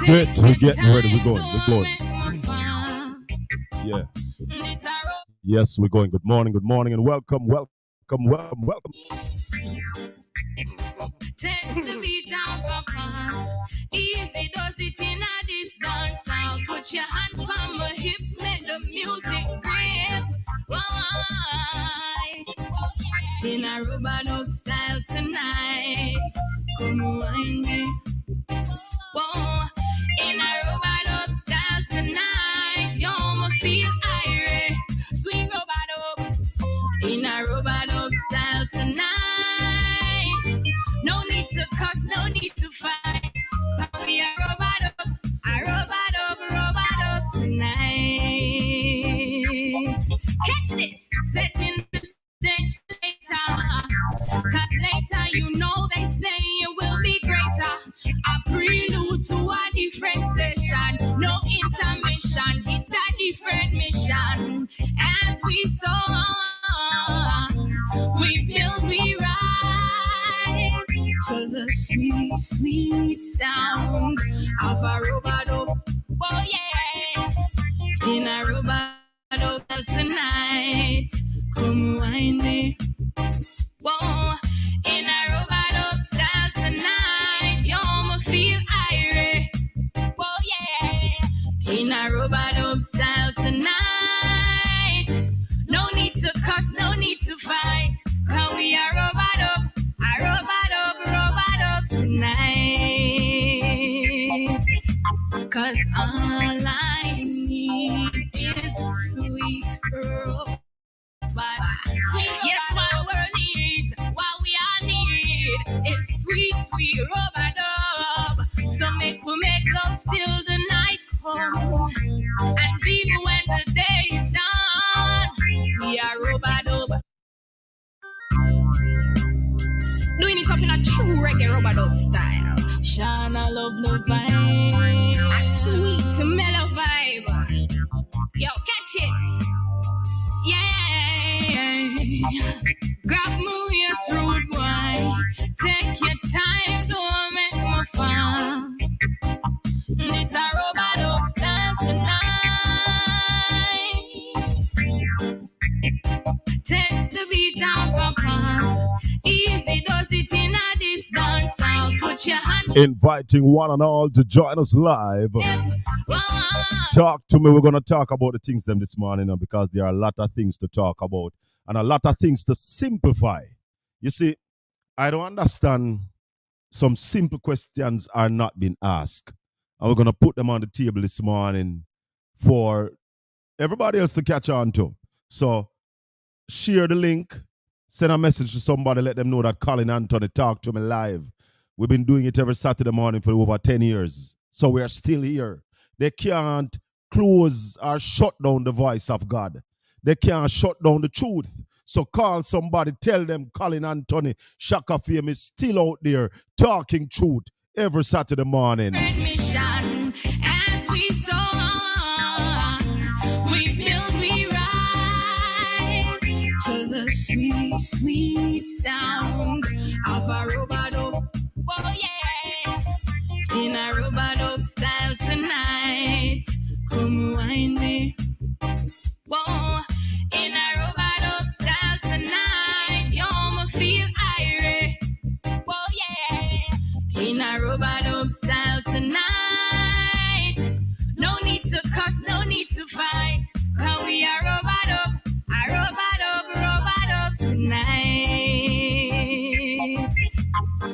Good. We're getting ready. We're going. We're going. Yeah. Yes, we're going. Good morning. Good morning, and welcome. Welcome. Welcome. Welcome. Take the beat out of us. Easy does it in a distance sound. Put your hands on my hips, make the music grip. Why? In a rubber dub style tonight. Come on, me. Whoa. In a rubber dub style tonight. Yo, me feel irate. Sweet rubber dub. In a rubber dub style tonight. No need to cuss, no need to fight. We are rubber dub tonight. Catch this, setting the stage later. Cause later you know they say it will be greater. A prelude to a different session. No intermission, it's a different mission. As we soar, we build, we rise to the sweet, sweet sound of a robot. Oh yeah, in a robot tonight. Come wind me. Whoa, in a robot style tonight. Yo, me feel irate. Oh yeah, in a robot style tonight. No need to cuss, no need to fight. Cause we are robot tonight. Cause all I need is sweet robot. Yes, what the world needs, what we all need is sweet, sweet robot dub. So make love till the night comes. And even when the day is done, we are robot dub. Doing it up in a true reggae robot dub style. Shana love no vibe. A sweet mellow vibe. Yo, catch it. Yeah. Grab me your throat, boy. Take your time, don't make me fall. This a robot of style tonight. Take the beat out of us. Easy does it in a distance sound. Put your hand. Inviting one and all to join us live. Talk to me. We're going to talk about the things them this morning because there are a lot of things to talk about and a lot of things to simplify. You see, I don't understand some simple questions are not being asked. And we're going to put them on the table this morning for everybody else to catch on to. So share the link, send a message to somebody, let them know that Colin Anthony talk to me live. We've been doing it every Saturday morning for over 10 years. So we're still here. They can't close or shut down the voice of God. They can't shut down the truth. So call somebody, tell them Colin Anthony, Shaka Fame is still out there talking truth every Saturday morning. Mission, as we soar, we build, we rise to the sweet, sweet sound of a robot. Oh yeah, in a robot style tonight. Come wind me. Whoa, in a robot style tonight. Yo, me feel irate. Oh yeah, in a robot style tonight. No need to cuss, no need to fight. Cause we are robot tonight.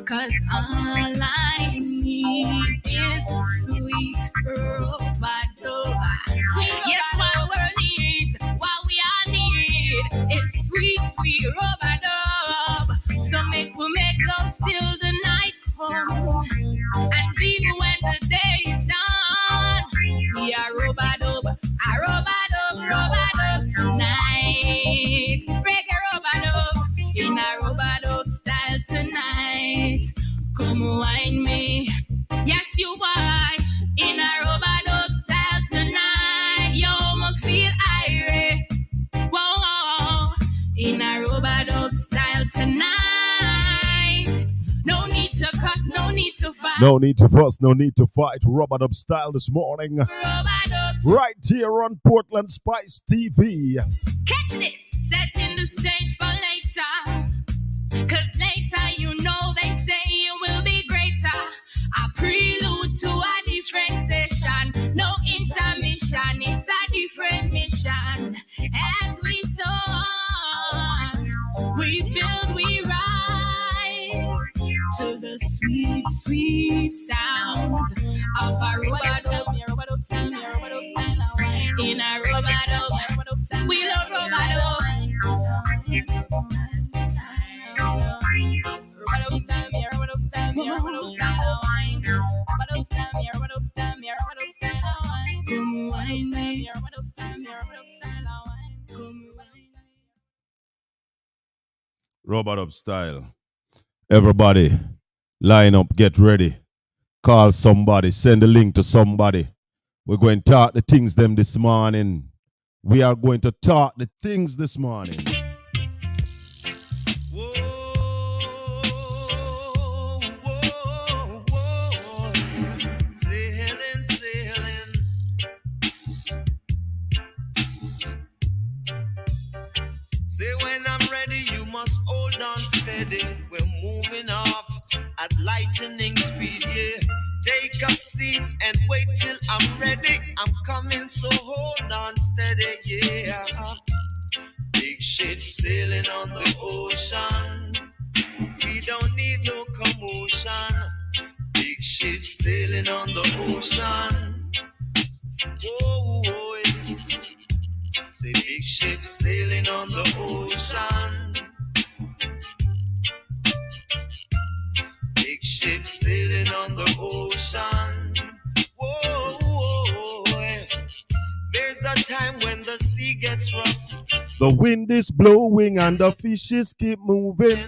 Cause all I need is sweet robot dub. Yes, what the world needs, what we all need is sweet, sweet robot dub. So make love till the night comes. And even when the day is done, we are robot dub, robot dub tonight. Reggae robot dub, in a robot dub style tonight. Come on. No need to fuss, no need to fight. Robot Up Style this morning. Right here on Portland Spice TV. Catch this, setting the stage for later. Cause later, you know they say it will be greater. A prelude to a different session. No intermission, it's a different mission. As we soar, we build, we rise to the sweet, sweet sounds of a robot. In a robot, we love robot. Robot Up Style. Everybody, line up, get ready. Call somebody, send a link to somebody. We're going to talk the things them this morning. We are going to talk the things this morning. Whoa, whoa, whoa. Sailing, sailing. Say when I'm ready, you must hold on steady. We're moving off at lightning speed, yeah. Take a seat and wait till I'm ready. I'm coming, so hold on steady, yeah. Big ship sailing on the ocean. We don't need no commotion. Big ship sailing on the ocean. Whoa, whoa, yeah. Say big ship sailing on the ocean. Big ship sailing on the ocean. Whoa, whoa, whoa. There's a time when the sea gets rough. The wind is blowing and the fishes keep moving.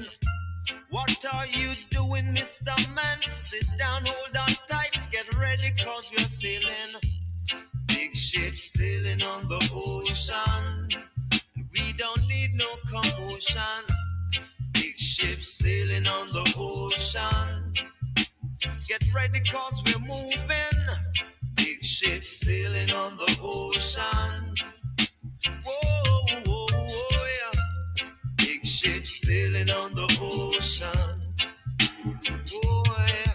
What are you doing, Mr. Man? Sit down, hold on tight, get ready, cause we're sailing. Big ship sailing on the ocean. We don't need no commotion. Big ship sailing on the ocean. Get ready, cause we're moving. Big ship sailing on the ocean. Whoa, whoa, whoa, yeah. Big ship sailing on the ocean. Whoa, yeah.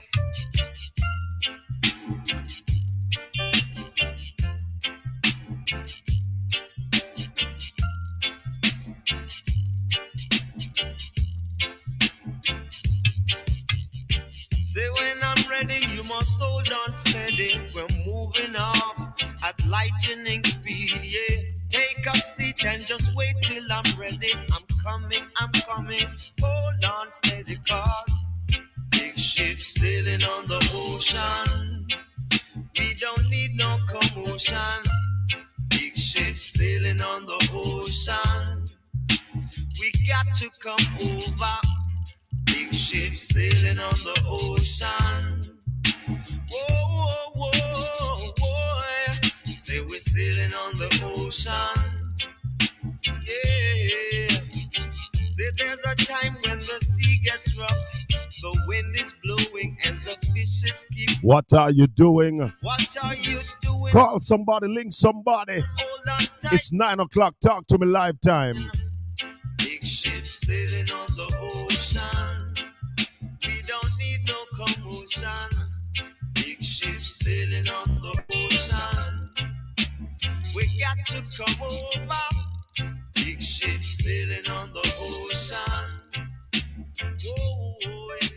Say when I'm ready, you must hold on steady. We're moving off at lightning speed, yeah. Take a seat and just wait till I'm ready. I'm coming, hold on steady, cause big ship sailing on the ocean. We don't need no commotion. Big ship sailing on the ocean. We got to come over. Big ship sailing on the ocean. Whoa, whoa, whoa, whoa. Say we're sailing on the ocean. Yeah. Say there's a time when the sea gets rough. The wind is blowing and the fishes keep. What are you doing? What are you doing? Call somebody, link somebody. Hold on tight. It's 9 o'clock. Talk to me live time. Big ship sailing on the ocean. We don't need no commotion. Big ship sailing on the ocean. We got to come over. Big ship sailing on the ocean. Whoa, yeah.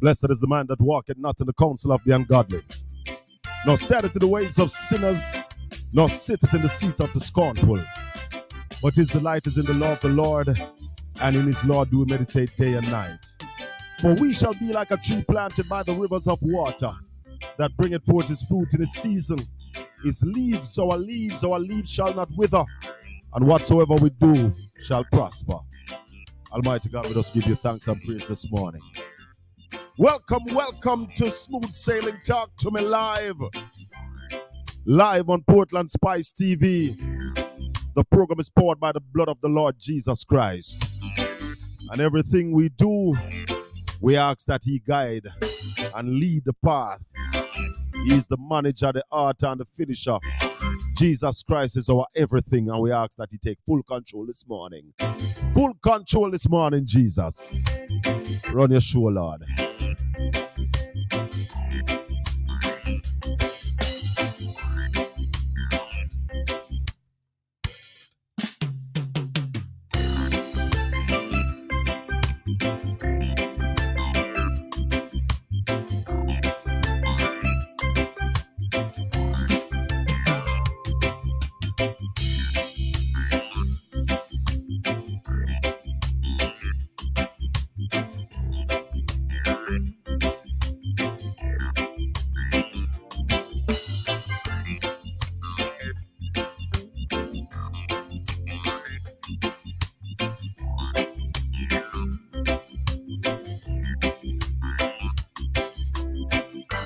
Blessed is the man that walketh not in the counsel of the ungodly, nor standeth in the ways of sinners, nor sitteth in the seat of the scornful. But his delight is in the law of the Lord, and in his law do we meditate day and night. For we shall be like a tree planted by the rivers of water, that bringeth forth his fruit in his season. His leaves, our leaves shall not wither, and whatsoever we do shall prosper. Almighty God, we just give you thanks and praise this morning. Welcome to Smooth Sailing Talk to Me live on Portland Spice TV. The program is powered by the blood of the Lord Jesus Christ. And everything we do, we ask that he guide and lead the path. He is the manager, the author, and the finisher. Jesus Christ is our everything, and we ask that he take full control this morning. Full control this morning, Jesus. Run your show, Lord.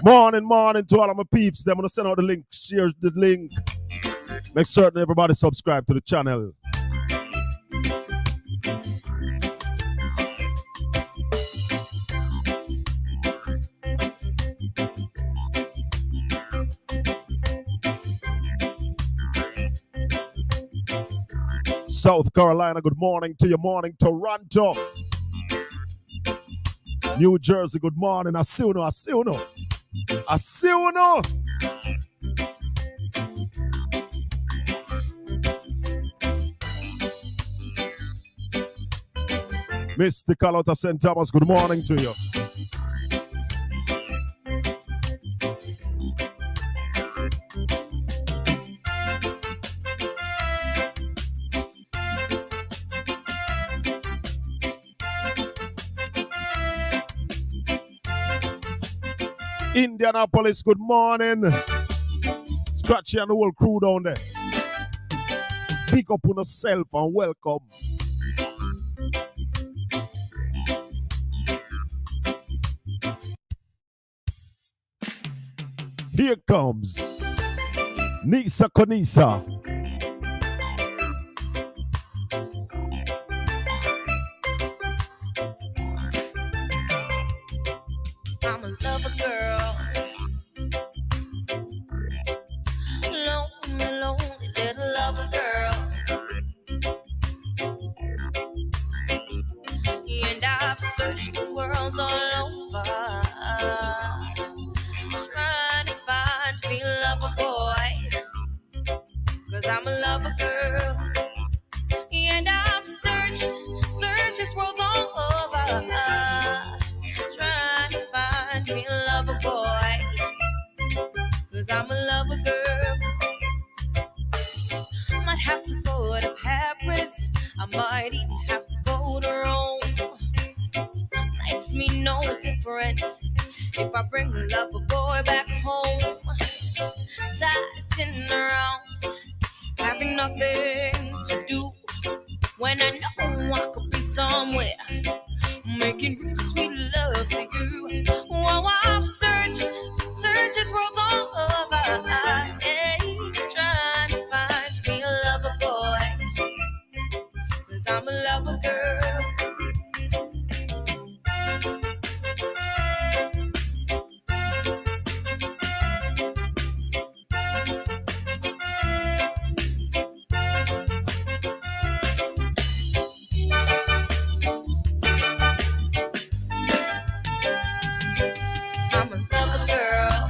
Morning to all of my peeps. They're going to send out the link, share the link. Make certain everybody subscribe to the channel. South Carolina, good morning to you. Morning, Toronto. New Jersey, good morning. I see you. Mr. Carlotta St. Thomas, good morning to you. Indianapolis, good morning. Scratchy and the whole crew down there. Pick up on yourself and welcome. Here comes Nisa Konisa. I'm a lover girl, lonely little lover girl, and I've searched the world all over, trying to find me a lover boy, 'cause I'm a lover girl, and I've searched this world all over, trying to find me a lover boy, 'cause I'm a lover girl. Might have to go to Paris, I might even have to go to Rome. Makes me no different if I bring a lover boy back home. Tired of sitting around, having nothing to do, when I know I could be somewhere making real sweet love to you. Oh, I've searched this world all over, trying to find me a lover boy, 'cause I'm a lover girl. I'm a lover girl,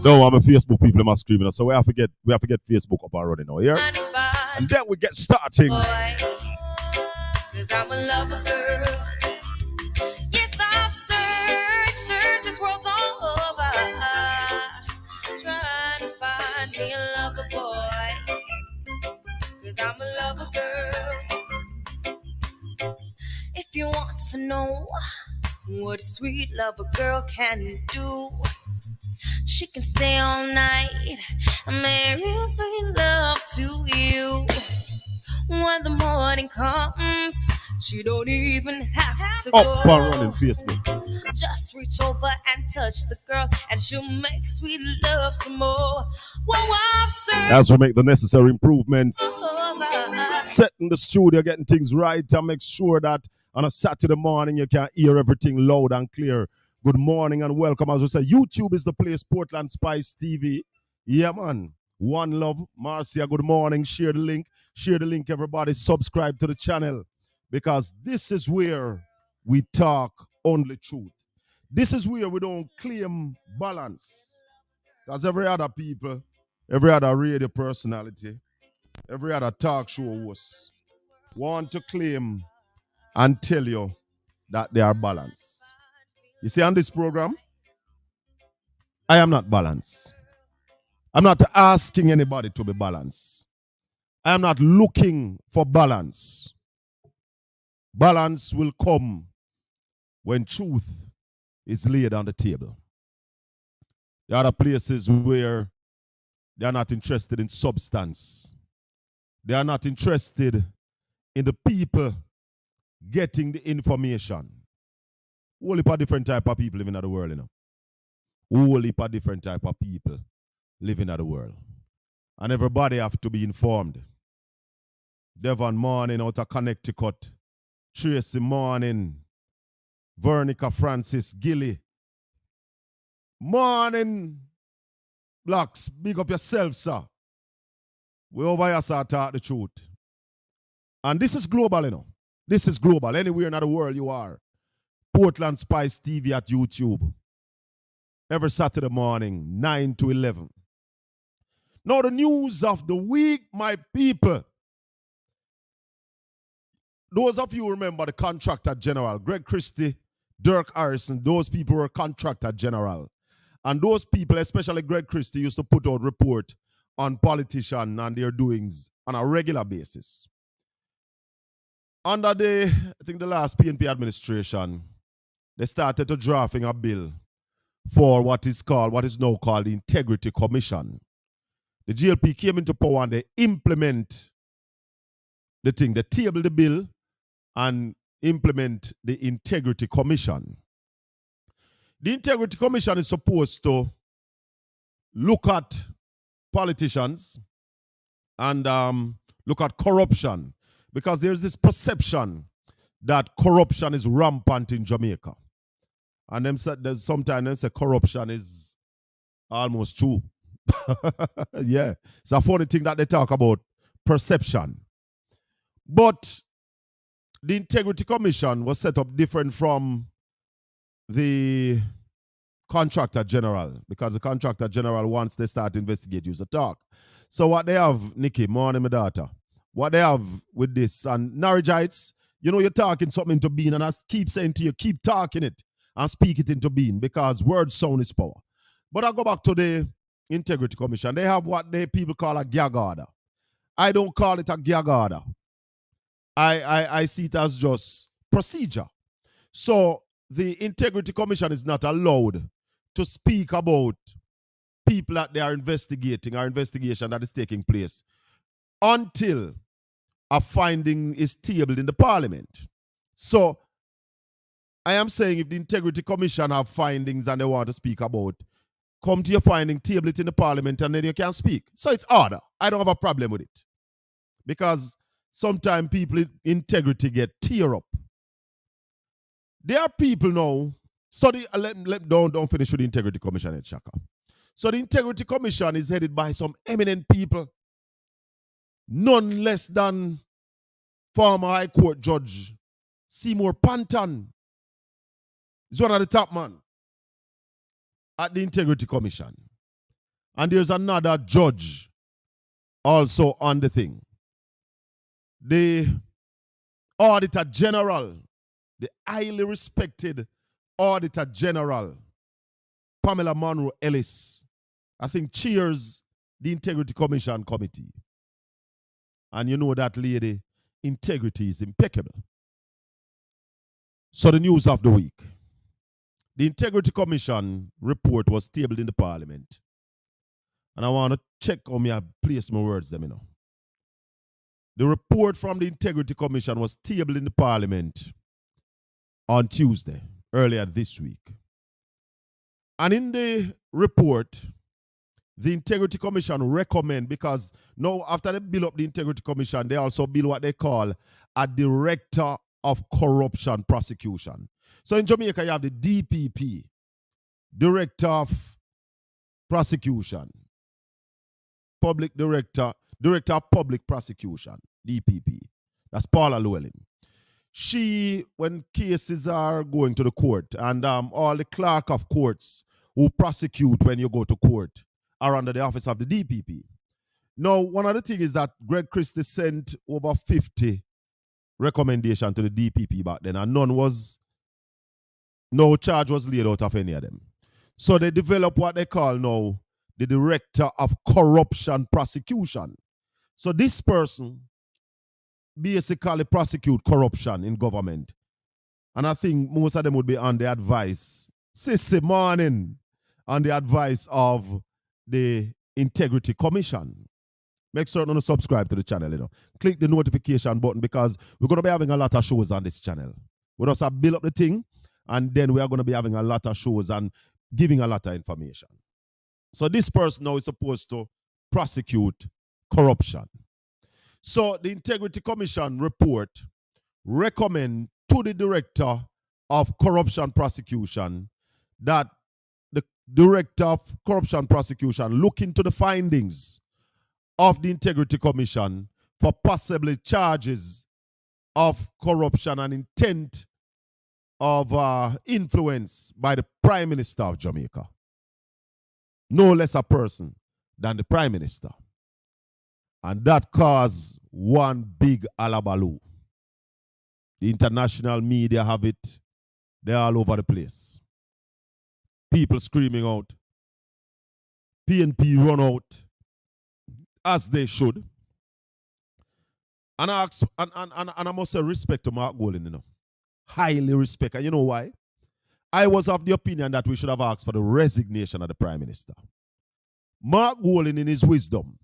No, I'm a Facebook people am screaming. So we have to get Facebook up and running now, yeah? And then we get starting. Cause I'm a lover girl. Yes, I've searched this world's all over, trying to find me a lover boy. Cause I'm a lover girl. If you want to know what a sweet lover girl can do, she can stay all night and make real sweet love to you. When the morning comes, she don't even have to up go. and running Facebook. Just reach over and touch the girl, and she'll make sweet love some more. Whoa, I've searched. As we make the necessary improvements, setting the studio, getting things right, and make sure that on a Saturday morning you can hear everything loud and clear. Good morning and welcome. As we say, YouTube is the place, Portland Spice TV. Yeah, man. One love. Marcia, good morning. Share the link. Share the link, everybody. Subscribe to the channel. Because this is where we talk only truth. This is where we don't claim balance. Because every other people, every other radio personality, every other talk show host want to claim and tell you that they are balanced. You see, on this program, I am not balanced. I'm not asking anybody to be balanced. I am not looking for balance. Balance will come when truth is laid on the table. There are other places where they are not interested in substance. They are not interested in the people getting the information. Whole heap of different type of people living in the world, you know. Whole heap of different type of people living in the world. And everybody have to be informed. Devon Morning out of Connecticut. Tracy Morning. Veronica Francis Gilly. Morning, blacks. Big up yourself, sir. We over here, sir, talk the truth. And this is global, you know. This is global. Anywhere in the world you are. Portland Spice TV at YouTube. Every Saturday morning, 9 to 11. Now the news of the week, my people. Those of you who remember the contractor general, Greg Christie, Dirk Harrison, those people were contractor general. And those people, especially Greg Christie, used to put out report on politicians and their doings on a regular basis. Under the last PNP administration, they started to drafting a bill for what is now called the Integrity Commission. The GLP came into power and they implement the thing. They table the bill and implement the Integrity Commission. The Integrity Commission is supposed to look at politicians and look at corruption, because there's this perception that corruption is rampant in Jamaica. And them said sometimes they say corruption is almost true. Yeah, it's a funny thing that they talk about, perception. But the Integrity Commission was set up different from the contractor general, because the contractor general, once they start to investigate, use a talk. So what they have, Nikki, morning, my daughter, what they have with this, and Narijites, you know, you're talking something into being, and I keep saying to you, keep talking it and speak it into being, because word sound is power. But I go back to the Integrity Commission. They have what people call a gag order. I don't call it a gag order. I see it as just procedure. So the Integrity Commission is not allowed to speak about people that they are investigating or investigation that is taking place until a finding is tabled in the parliament. So I am saying, if the Integrity Commission have findings and they want to speak about, come to your finding, table it in the parliament, and then you can speak. So it's order. I don't have a problem with it. Because sometimes people in integrity get tear up. There are people now, so don't finish with the Integrity Commission at Shaka. So the Integrity Commission is headed by some eminent people, none less than former High Court Judge Seymour Panton. He's one of the top men at the Integrity Commission. And there's another judge also on the thing. The Auditor General, the highly respected Auditor General, Pamela Monroe Ellis, I think chairs the Integrity Commission Committee. And you know that lady, integrity is impeccable. So the news of the week. The Integrity Commission report was tabled in the Parliament. And I want to check how me I place my words them, you know. The report from the Integrity Commission was tabled in the Parliament on Tuesday, earlier this week. And in the report, the Integrity Commission recommend, because now after they build up the Integrity Commission, they also build what they call a Director of Corruption Prosecution. So in Jamaica, you have the DPP, Director of Prosecution, Director of Public Prosecution, DPP. That's Paula Llewellyn. She, when cases are going to the court, and all the clerk of courts who prosecute when you go to court are under the office of the DPP. Now, one of the things is that Greg Christie sent over 50 recommendations to the DPP back then, and no charge was laid out of any of them. So they developed what they call now the Director of Corruption Prosecution. So this person basically prosecute corruption in government. And I think most of them would be on the advice, sissy morning, on the advice of the Integrity Commission. Make certain to subscribe to the channel, you know. Click the notification button, because we're going to be having a lot of shows on this channel. We just have build up the thing, and then we are going to be having a lot of shows and giving a lot of information. So this person now is supposed to prosecute corruption. So the Integrity Commission report recommend to the Director of Corruption Prosecution that the Director of Corruption Prosecution look into the findings of the Integrity Commission for possibly charges of corruption and intent of influence by the Prime Minister of Jamaica. No less a person than the Prime Minister. And that caused one big alabaloo. The international media have it. They're all over the place. People screaming out. PNP run out, as they should. And I must say respect to Mark Golding, you know. Highly respect. And you know why? I was of the opinion that we should have asked for the resignation of the Prime Minister. Mark Golding, in his wisdom,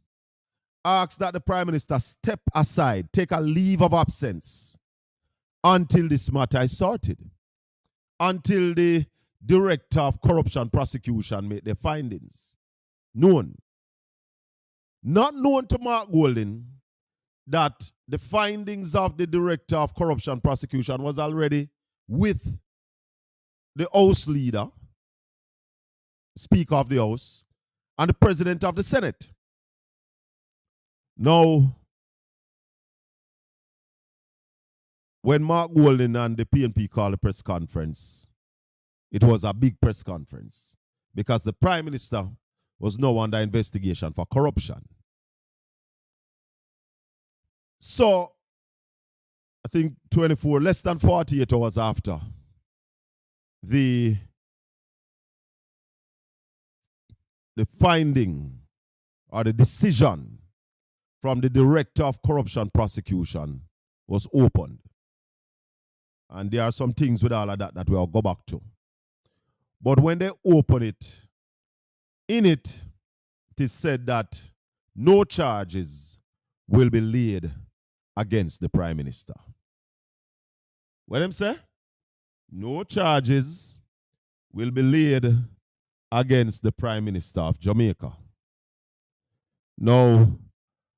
asked that the Prime Minister step aside, take a leave of absence until this matter is sorted, until the Director of Corruption Prosecution made their findings known. Not known to Mark Golding that the findings of the Director of Corruption Prosecution was already with the House Leader, Speaker of the House, and the President of the Senate. Now, when Mark Golding and the PNP called a press conference, it was a big press conference because the Prime Minister was now under investigation for corruption. So, I think less than 48 hours after, the finding or the decision from the Director of Corruption Prosecution was opened. And there are some things with all of that we'll go back to. But when they open it, in it, it is said that no charges will be laid against the Prime Minister. What them say? No charges will be laid against the Prime Minister of Jamaica. Now,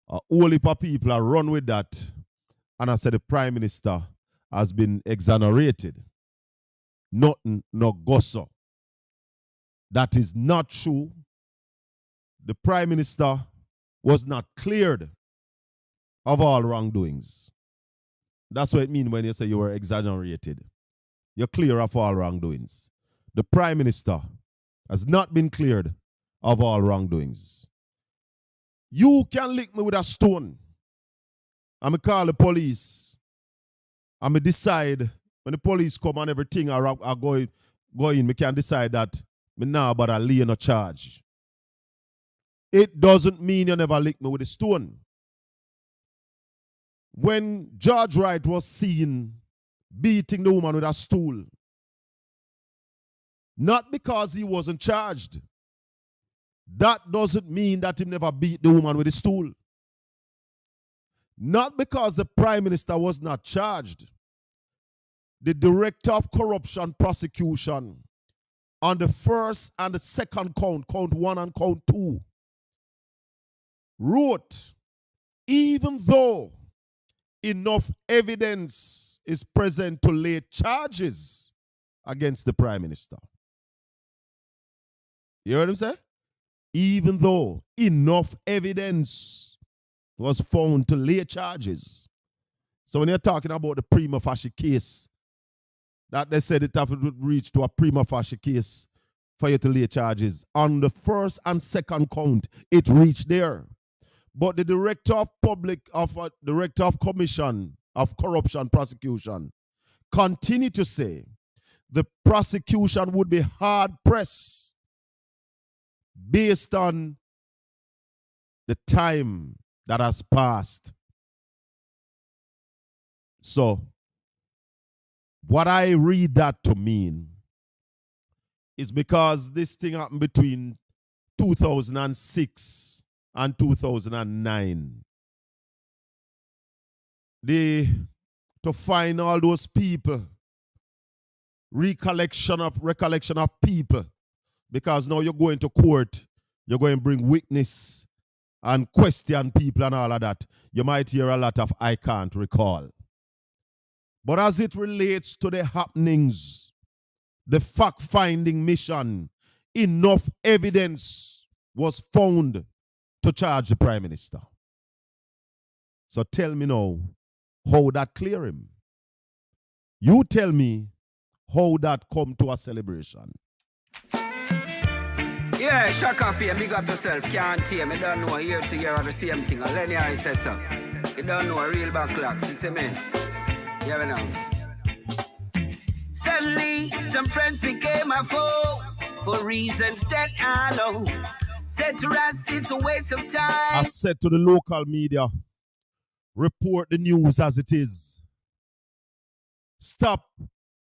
a whole heap of people are run with that, and I said the Prime Minister has been exonerated. Nothing, no gossip. That is not true. The Prime Minister was not cleared of all wrongdoings. That's what it means when you say you were exonerated. You're clear of all wrongdoings. The Prime Minister has not been cleared of all wrongdoings. You can lick me with a stone. I'm call the police. I'm decide when the police come and everything are going, me can decide that me now but I lay no charge. It doesn't mean you never lick me with a stone. When George Wright was seen beating the woman with a stool, not because he wasn't charged, that doesn't mean that he never beat the woman with a stool. Not because the Prime Minister was not charged. The Director of Corruption Prosecution on the first and the second count, count 1 and count 2, wrote, even though enough evidence is present to lay charges against the Prime Minister. You heard him say? Even though enough evidence was found to lay charges. So when you're talking about the prima facie case, that they said it have to reach to a prima facie case for you to lay charges. On the first and second count, it reached there. But the Director of Commission of Corruption Prosecution continued to say the prosecution would be hard pressed based on the time that has passed. So, what I read that to mean is because this thing happened between 2006 and 2009. To find all those people, recollection of people, because now you're going to court, you're going to bring witness and question people and all of that. You might hear a lot of I can't recall. But as it relates to the happenings, the fact-finding mission, enough evidence was found to charge the Prime Minister. So tell me now, how that clear him? You tell me how that come to a celebration. Yeah, shaka for you, big up yourself, can't hear me, don't know here to hear the same thing. Lenny I says so. You don't know a real backlocks, you see me? Yeah, we know. Suddenly, some friends became a foe for reasons that I know. Said to us, it's a waste of time. I said to the local media, report the news as it is. Stop.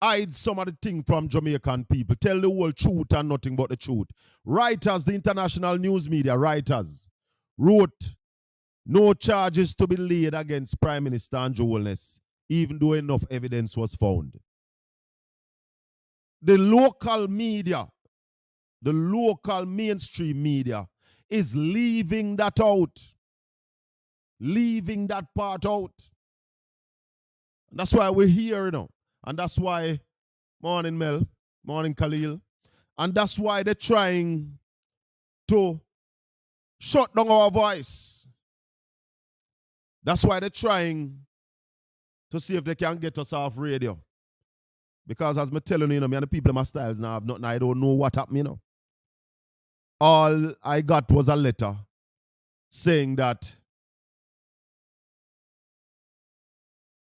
Hide some of the thing from Jamaican people. Tell the whole truth and nothing but the truth. Writers, the international news media, writers, wrote no charges to be laid against Prime Minister Andrew Holness, even though enough evidence was found. The local media, the local mainstream media is leaving that out. Leaving that part out. And that's why we're here, you know. And that's why, morning Mel, morning Khalil, and that's why they're trying to shut down our voice. That's why they're trying to see if they can get us off radio. Because as I'm telling you, me and the people in my styles now have nothing, I don't know what happened, you know. All I got was a letter saying that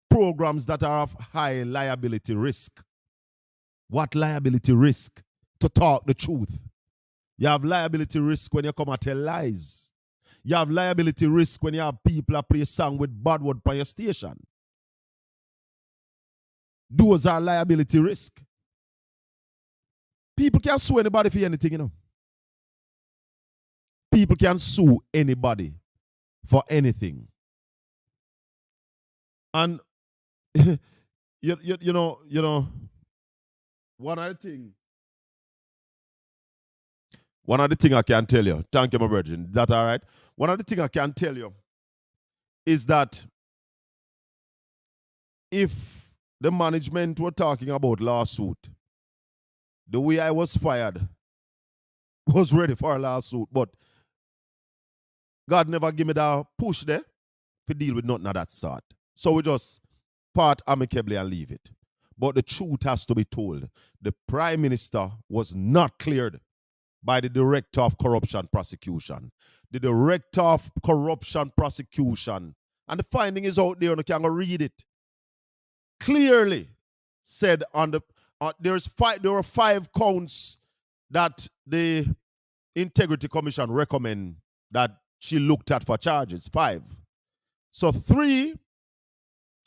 programs that are of high liability risk. What liability risk? To talk the truth. You have liability risk when you come and tell lies. You have liability risk when you have people that play a song with bad word on your station. Those are liability risk. People can sue anybody for anything, you know. People can sue anybody for anything. And you know, one of the things I can tell you, thank you, my virgin, is that all right? One of the things I can tell you is that if the management were talking about lawsuit, the way I was fired was ready for a lawsuit, but God never give me that push there to deal with nothing of that sort. So we just part amicably and leave it. But the truth has to be told. The Prime Minister was not cleared. by the Director of Corruption Prosecution. The Director of Corruption Prosecution, and the finding is out there, and you can go read it. Clearly said on the there were 5 counts that the Integrity Commission recommend that she looked at for charges. 5. So 3,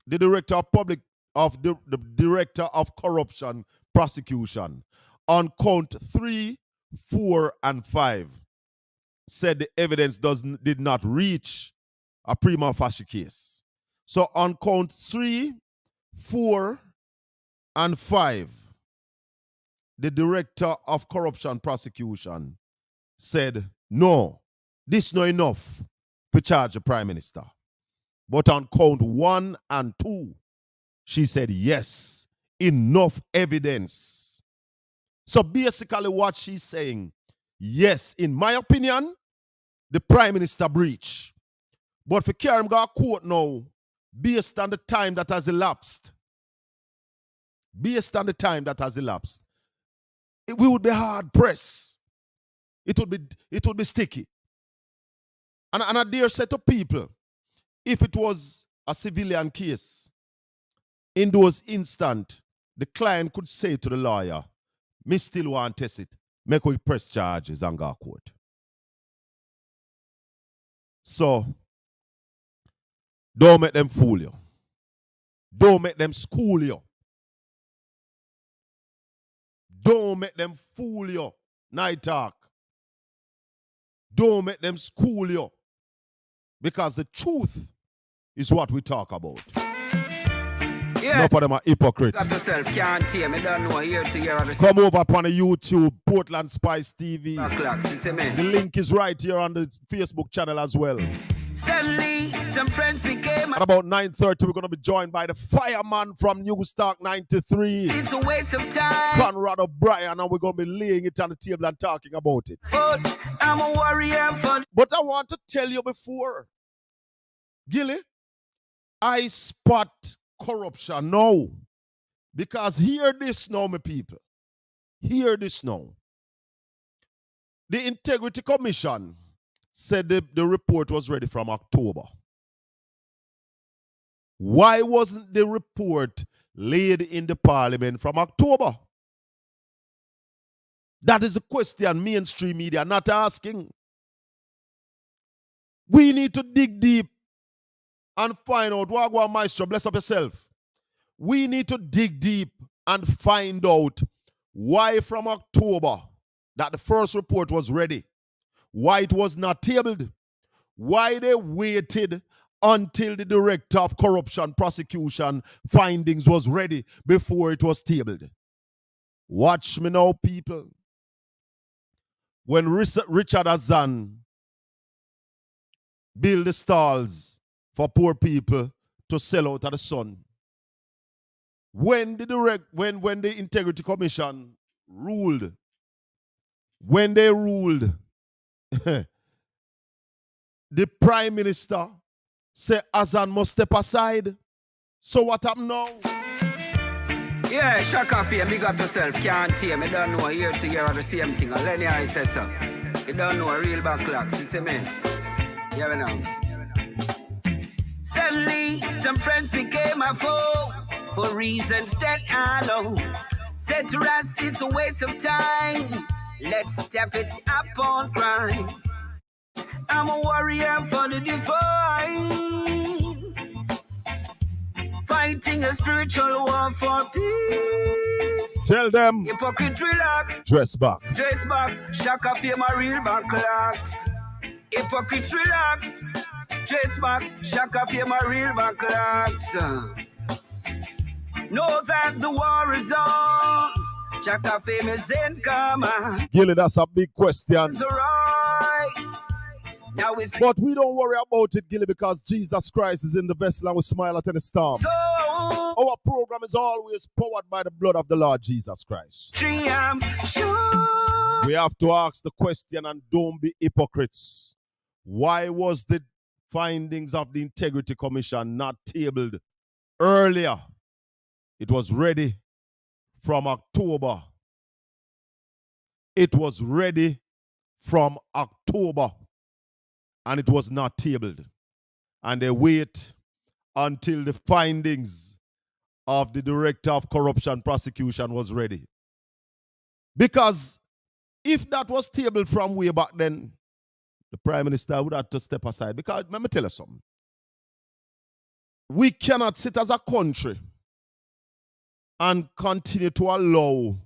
the Director of the Director of Corruption Prosecution, on count 3, 4, and 5, said the evidence did not reach a prima facie case. So on count 3, 4, and 5, the Director of Corruption Prosecution said, no, this not enough to charge the Prime Minister. But on count 1 and 2, she said, yes, enough evidence. So basically what she's saying, yes, in my opinion, the Prime Minister breach. But for Karim got a court now, based on the time that has elapsed, we would be hard pressed. It would be sticky. And I dare say to people, if it was a civilian case, in those instants, the client could say to the lawyer, me still want to test it. Make we press charges and go to court. So, don't make them fool you. Don't make them school you. Don't make them fool you. Night talk. Don't make them school you. Because the truth is what we talk about. Yeah. Enough of them are hypocrites. Got yourself, can't hear me, don't know here to hear. Come over upon the YouTube, Portland Spice TV. The link is right here on the Facebook channel as well. Suddenly, some friends became. At about 9:30, we're going to be joined by the fireman from Newstalk 93. It's a waste of time. Conrad O'Brien, and we're going to be laying it on the table and talking about it. But I'm a warrior for. But I want to tell you before, Gilly, I spot corruption now. Because hear this now, my people. Hear this now. The Integrity Commission said the report was ready from October. Why wasn't the report laid in the parliament from October? That is the question mainstream media are not asking. We need to dig deep and find out. Wagwan Maestro, bless up yourself. We need to dig deep and find out why from October that the first report was ready, why it was not tabled, why they waited until the Director of Corruption Prosecution findings was ready before it was tabled. Watch me now, people. When Richard Azan built the stalls for poor people to sell out of the sun, when the Integrity Commission ruled, when they ruled, the Prime Minister said Azan must step aside. So what happened now? Yeah, Shaka Fame, big up yourself. Can't hear me, don't know here to hear the same thing. Lenny I says so. You don't know a real backlocks, you see me? Yeah, we know. Suddenly, some friends became a foe for reasons that I know. Said to us, it's a waste of time. Let's step it up on crime. I'm a warrior for the divine, fighting a spiritual war for peace. Tell them. Hypocrite, relax. Dress back. Dress back. Shaka Fame a real backlocks. Hypocrite, relax. Dress back. Shaka Fame a real backlocks. Know that the war is on. Shaka Fame is in command. Gilly, that's a big question. It's right. Now but we don't worry about it, Gilly, because Jesus Christ is in the vessel and we smile at any storm. So, our program is always powered by the blood of the Lord Jesus Christ. Sure. We have to ask the question and don't be hypocrites. Why was the findings of the Integrity Commission not tabled earlier? It was ready from October. It was ready from October and it was not tabled. And they wait until the findings of the Director of Corruption Prosecution was ready. Because if that was tabled from way back then, the Prime Minister would have to step aside. Because let me tell you something. We cannot sit as a country and continue to allow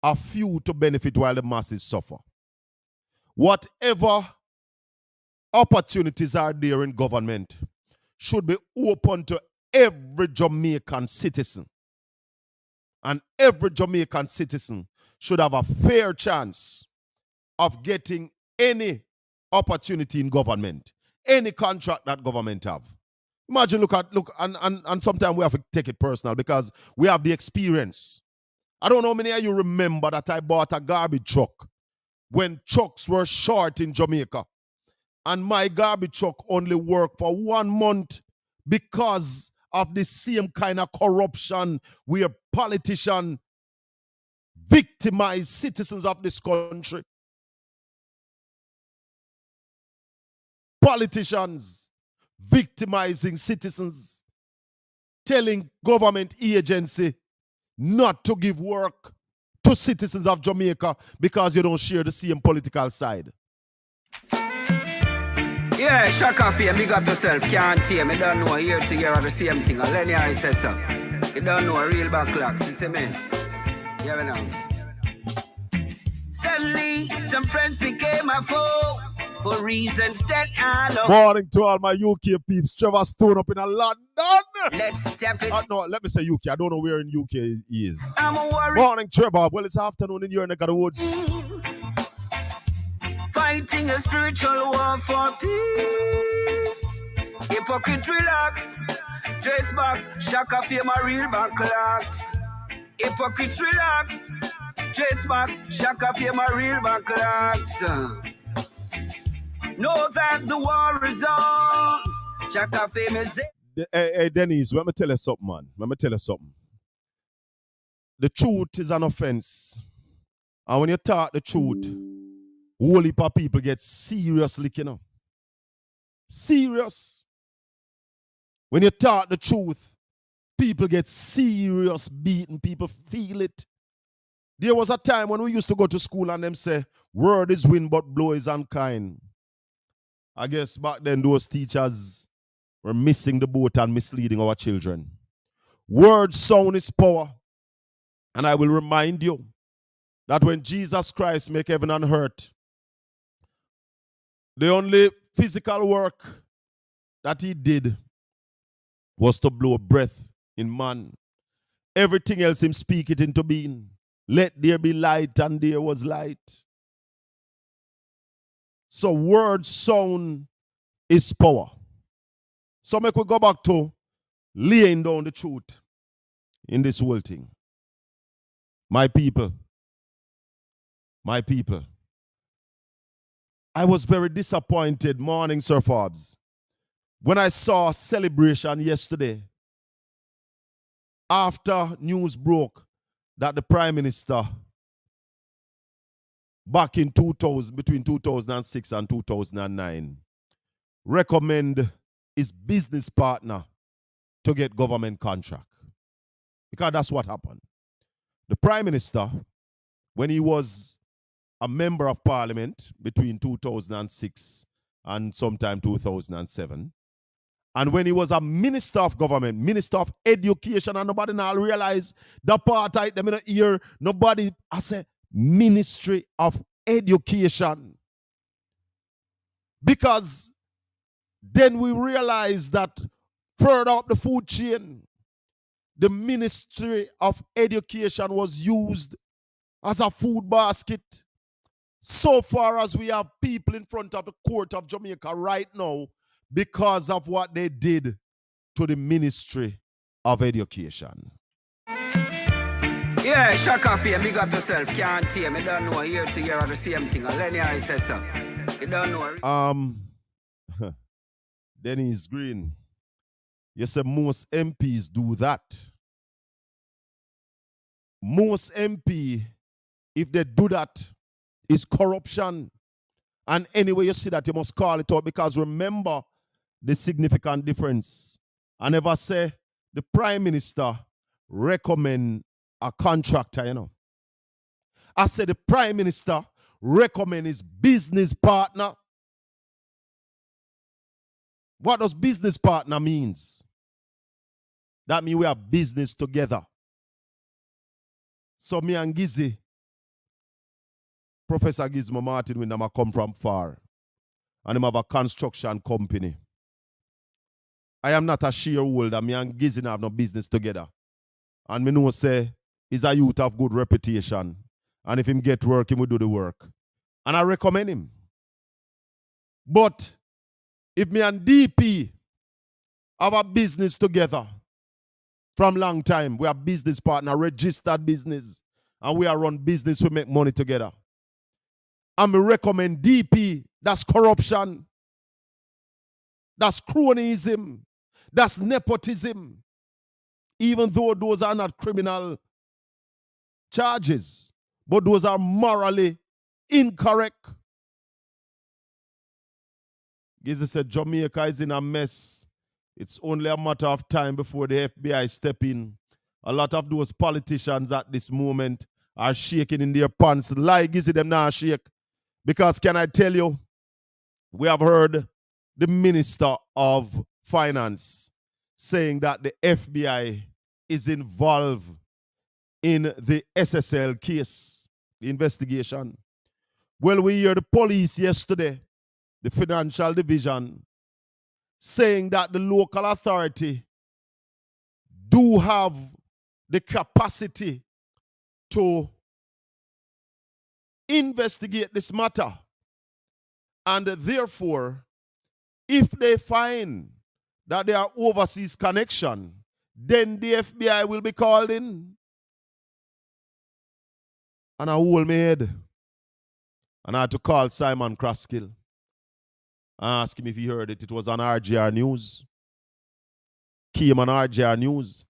a few to benefit while the masses suffer. Whatever opportunities are there in government should be open to every Jamaican citizen. And every Jamaican citizen should have a fair chance of getting any opportunity in government, any contract that government have. Imagine, and sometimes we have to take it personal because we have the experience. I don't know how many of you remember that I bought a garbage truck when trucks were short in Jamaica. And my garbage truck only worked for 1 month because of the same kind of corruption where politicians victimize citizens of this country. Politicians victimizing citizens, telling government agency not to give work to citizens of Jamaica because you don't share the same political side. Yeah, Shaka for you, big up yourself, can't hear me, don't know year to year are the same thing. Lenny I says so. You don't know a real backlocks, you see me? Yeah, we know. Suddenly, some friends became a foe for reasons that I know. Morning to all my UK peeps. Trevor Stone up in London. Let's step it. No, let me say UK. I don't know where in UK he is. I'm a worry. Morning, Trevor. Well, it's afternoon in your neck of the woods. Fighting a spiritual war for peace. Hypocrite relax. Dress back. Shaka for my real backlocks. Hypocrite relax. Dress back. Shaka for my real backlocks. Know that the war is on. Shaka famous. Hey, Denise, let me tell you something, man. Let me tell you something. The truth is an offense. And when you talk the truth, whole heap of people get seriously, you know. Serious. When you talk the truth, people get serious beaten. People feel it. There was a time when we used to go to school and them say, word is wind but blow is unkind. I guess back then those teachers were missing the boat and misleading our children. Word sound is power. And I will remind you that when Jesus Christ made heaven and earth, the only physical work that he did was to blow breath in man. Everything else him speak it into being. Let there be light, and there was light. So word sound is power. So make we go back to laying down the truth in this whole thing. My people, I was very disappointed, morning, Sir Forbes, when I saw a celebration yesterday after news broke that the Prime Minister back in 2000, between 2006 and 2009, recommend his business partner to get government contract. Because that's what happened. The Prime Minister, when he was a member of Parliament between 2006 and sometime 2007, and when he was a Minister of Government, Minister of Education, and nobody now realize the part I them in the ear, nobody, I say, Ministry of Education. Because then we realize that further up the food chain, the Ministry of Education was used as a food basket. So far as we have people in front of the court of Jamaica right now because of what they did to the Ministry of Education. Yeah, Shaka for you, big up yourself, can't hear me, don't know year to year are the same thing. Lenny I says so. You don't know. Dennis Green, you say most MPs do that. Most MP, if they do that, is corruption. And anyway you see that, you must call it out, because remember the significant difference. I never say the Prime Minister recommend a contractor, you know. I said the Prime Minister recommend his business partner. What does business partner means? That means we have business together. So me and Gizzy, Professor Gizmo Martin, when I come from far, and him have a construction company. I am not a shareholder. Me and Gizzy have no business together. And me know say he's a youth of good reputation. And if him get work, he will do the work. And I recommend him. But if me and DP have a business together from long time, we are business partner, registered business, and we are run business, we make money together. And me recommend DP, that's corruption. That's cronyism. That's nepotism. Even though those are not criminal charges, but those are morally incorrect. Gizzy said Jamaica is in a mess. It's only a matter of time before the FBI step in. A lot of those politicians at this moment are shaking in their pants. Like Gizzy, them now shake. Because can I tell you, we have heard the Minister of Finance saying that the FBI is involved in the SSL case, the investigation. Well, we hear the police yesterday, the financial division, saying that the local authority do have the capacity to investigate this matter. And therefore, if they find that there are overseas connection, then the FBI will be called in. And I hold my head. And I had to call Simon Kraskill. I asked him if he heard it. It was on RGR News. Came on RGR News.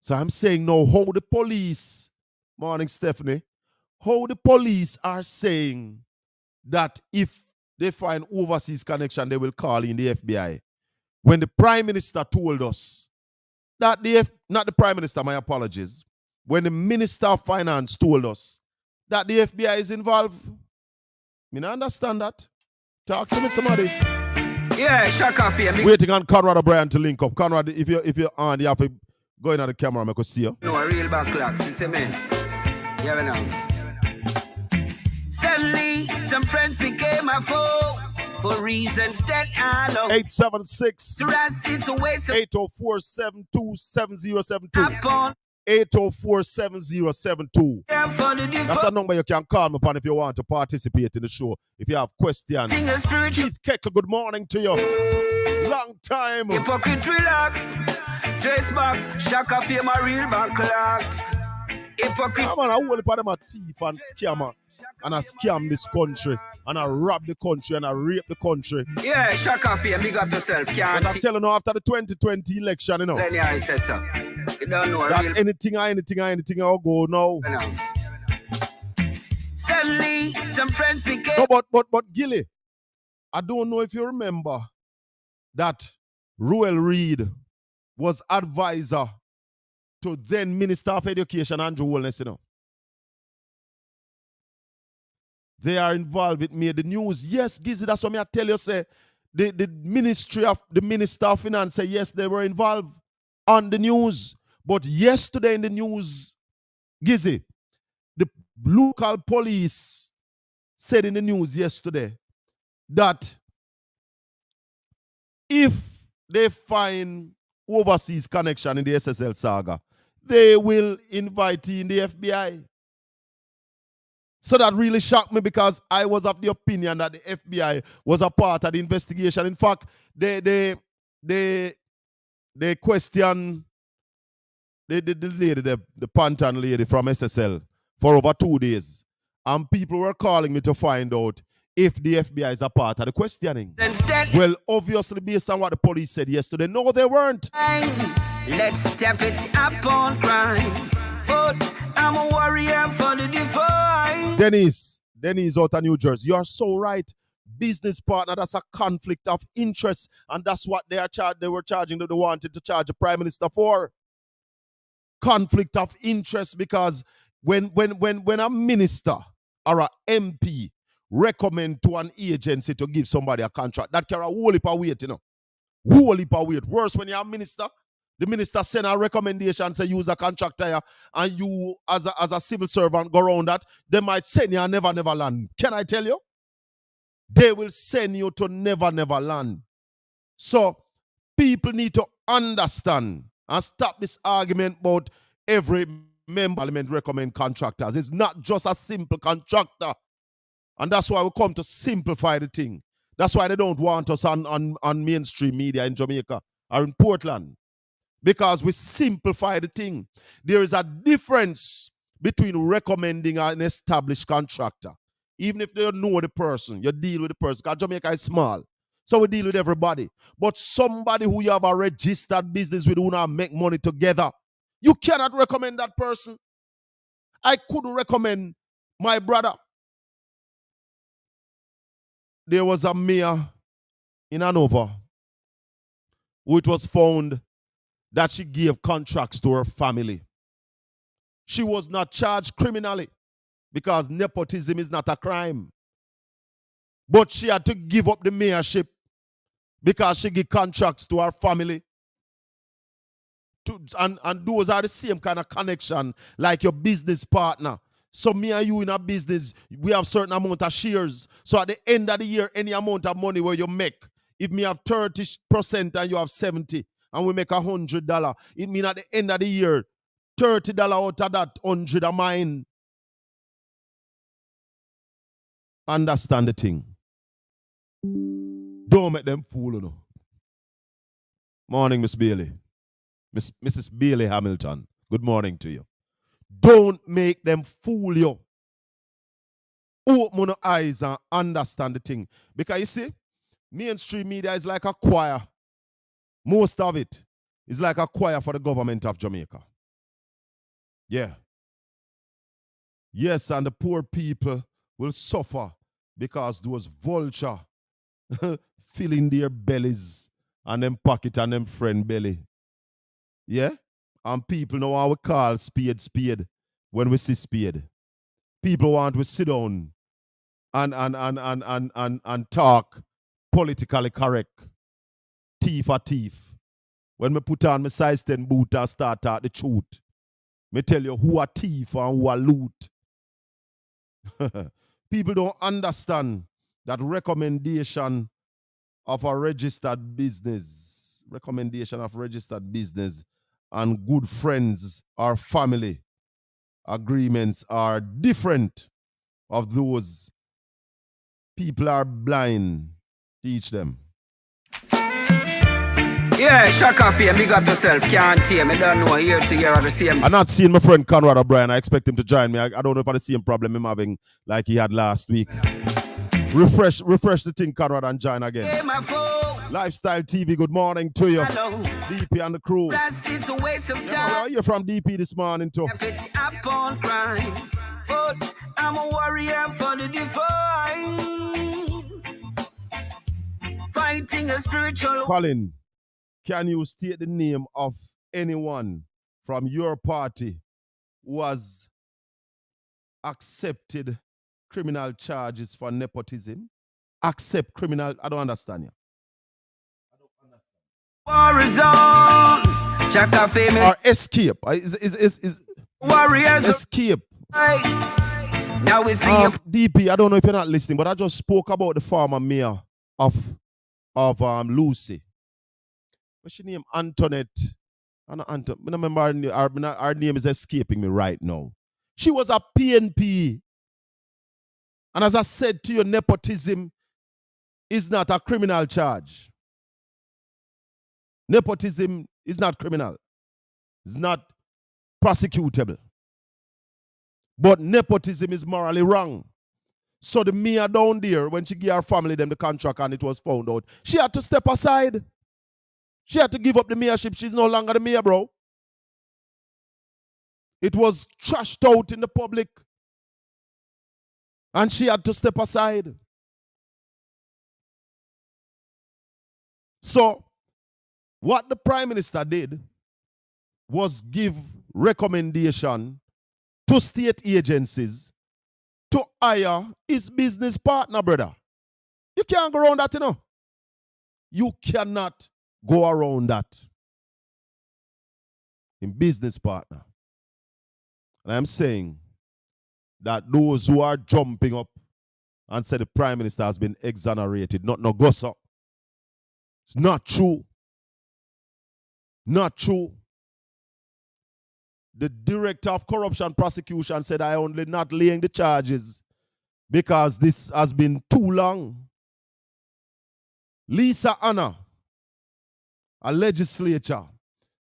So I'm saying now how the police, morning Stephanie, how the police are saying that if they find overseas connection, they will call in the FBI. When the Prime Minister told us that not the Prime Minister, my apologies. When the Minister of Finance told us that the FBI is involved, I understand that. Talk to me, somebody. Yeah, Shaka Fee. Waiting on Conrad O'Brien to link up. Conrad, if you're on, you have to go in on the camera, I could see you. No, a real backlocks, you see me? Yeah, we know. Suddenly, some friends became a foe for reasons that I know. 876 804 727072. 804-7072. That's a number you can call me upon if you want to participate in the show. If you have questions. Keith Keckle, good morning to you. Long time. Hypocrite relax. Dress back. Shaka Fee, my real backlocks. Hypocrite. Yeah, man, I hold upon them a thief and scammer. And I scam this country. And I rob the country and I rape the country. Yeah, Shaka Fee, big up yourself. But I'm telling you, after the 2020 election, you know. Lenny, I say so. You don't know that anything I'll go now. Suddenly, some friends became. No, but Gilly, I don't know if you remember that Ruel Reid was advisor to then Minister of Education Andrew Holness, you know. They are involved with me. The news, yes, Gizzy, that's what I tell you, say, the Minister of Finance say, yes, they were involved on the news. But yesterday in the news, Gizzy, the local police said in the news yesterday that if they find overseas connection in the SSL saga, they will invite in the FBI. So that really shocked me because I was of the opinion that the FBI was a part of the investigation. In fact, they question the lady, the Pantan lady from SSL for over 2 days. And people were calling me to find out if the FBI is a part of the questioning. Well, obviously, based on what the police said yesterday, no, they weren't. Let's step it up on crime. But I'm a warrior for the divine. Dennis out of New Jersey, you are so right. business partner, that's a conflict of interest. And that's what they were charging, that they wanted to charge the Prime Minister for. Conflict of interest, because when a minister or an MP recommend to an agency to give somebody a contract, that carry a whole heap of weight, Whole heap of weight. Worse when you're a minister. The minister send a recommendation, say use a contractor here, and you as a civil servant go around that, they might send you a never land. Can I tell you? They will send you to never land. So people need to understand and stop this argument about every member parliament recommend contractors. It's not just a simple contractor. And that's why we come to simplify the thing. That's why they don't want us on mainstream media in Jamaica or in Portland. Because we simplify the thing. There is a difference between recommending an established contractor. Even if they don't know the person, you deal with the person. Because Jamaica is small. So we deal with everybody. But somebody who you have a registered business with, who now make money together, you cannot recommend that person. I couldn't recommend my brother. There was a mayor in Hanover who it was found that she gave contracts to her family. She was not charged criminally because nepotism is not a crime. But she had to give up the mayorship because she gave contracts to her family. And those are the same kind of connection like your business partner. So me and you in a business, we have certain amount of shares. So at the end of the year, any amount of money where you make, if me have 30% and you have 70%, and we make $100, it means at the end of the year, $30 out of that 100 are mine. Understand the thing. Don't make them fool you. Morning, Miss Bailey. Mrs. Bailey Hamilton. Good morning to you. Don't make them fool you. Open your eyes and understand the thing. Because you see, mainstream media is like a choir. Most of it is like a choir for the government of Jamaica. Yeah. Yes, and the poor people will suffer because those vultures filling their bellies and them pocket and them friend belly. Yeah? And people know how we call spade when we see spade. People want to sit down and talk politically correct. Thief for thief. When me put on my size 10 boot and start out the truth, me tell you who are thief and who are loot. People don't understand that recommendation of a registered business, and good friends or family agreements are different of those. People are blind. Teach them. Yeah, shaka fear, big up yourself, can't hear me, don't know here to hear at the same time. I'm not seeing my friend Conrad O'Brien. I expect him to join me. I don't know if I the same problem I'm having like he had last week. Refresh the thing, Conrad, and join again. Hey, my phone. Lifestyle TV, good morning to you. Hello. DP and the crew. It's a waste of time. Yeah, you're from DP this morning too. Up on crime, but I'm a warrior for the divine. Fighting a spiritual. Colin, can you state the name of anyone from your party who has accepted criminal charges for nepotism? Accept criminal, I don't understand you. War is on. Chaka famous. Or escape. Is Warriors escape. Now we see DP, I don't know if you're not listening, but I just spoke about the former mayor of Lucy. What's she name? Antoinette. I don't remember her name is escaping me right now. She was a PNP. And as I said to you, nepotism is not a criminal charge. Nepotism is not criminal. It's not prosecutable. But nepotism is morally wrong. So the mayor down there, when she gave her family them the contract and it was found out, she had to step aside. She had to give up the mayorship. She's no longer the mayor, bro. It was trashed out in the public. And she had to step aside. So, what the Prime Minister did was give recommendation to state agencies to hire his business partner, brother. You can't go around that, you know. You cannot go around that. In business partner. And I'm saying that those who are jumping up and say the Prime Minister has been exonerated, not no gossip. It's not true. Not true. The Director of Corruption Prosecution said I only not laying the charges because this has been too long. Lisa Anna, a legislator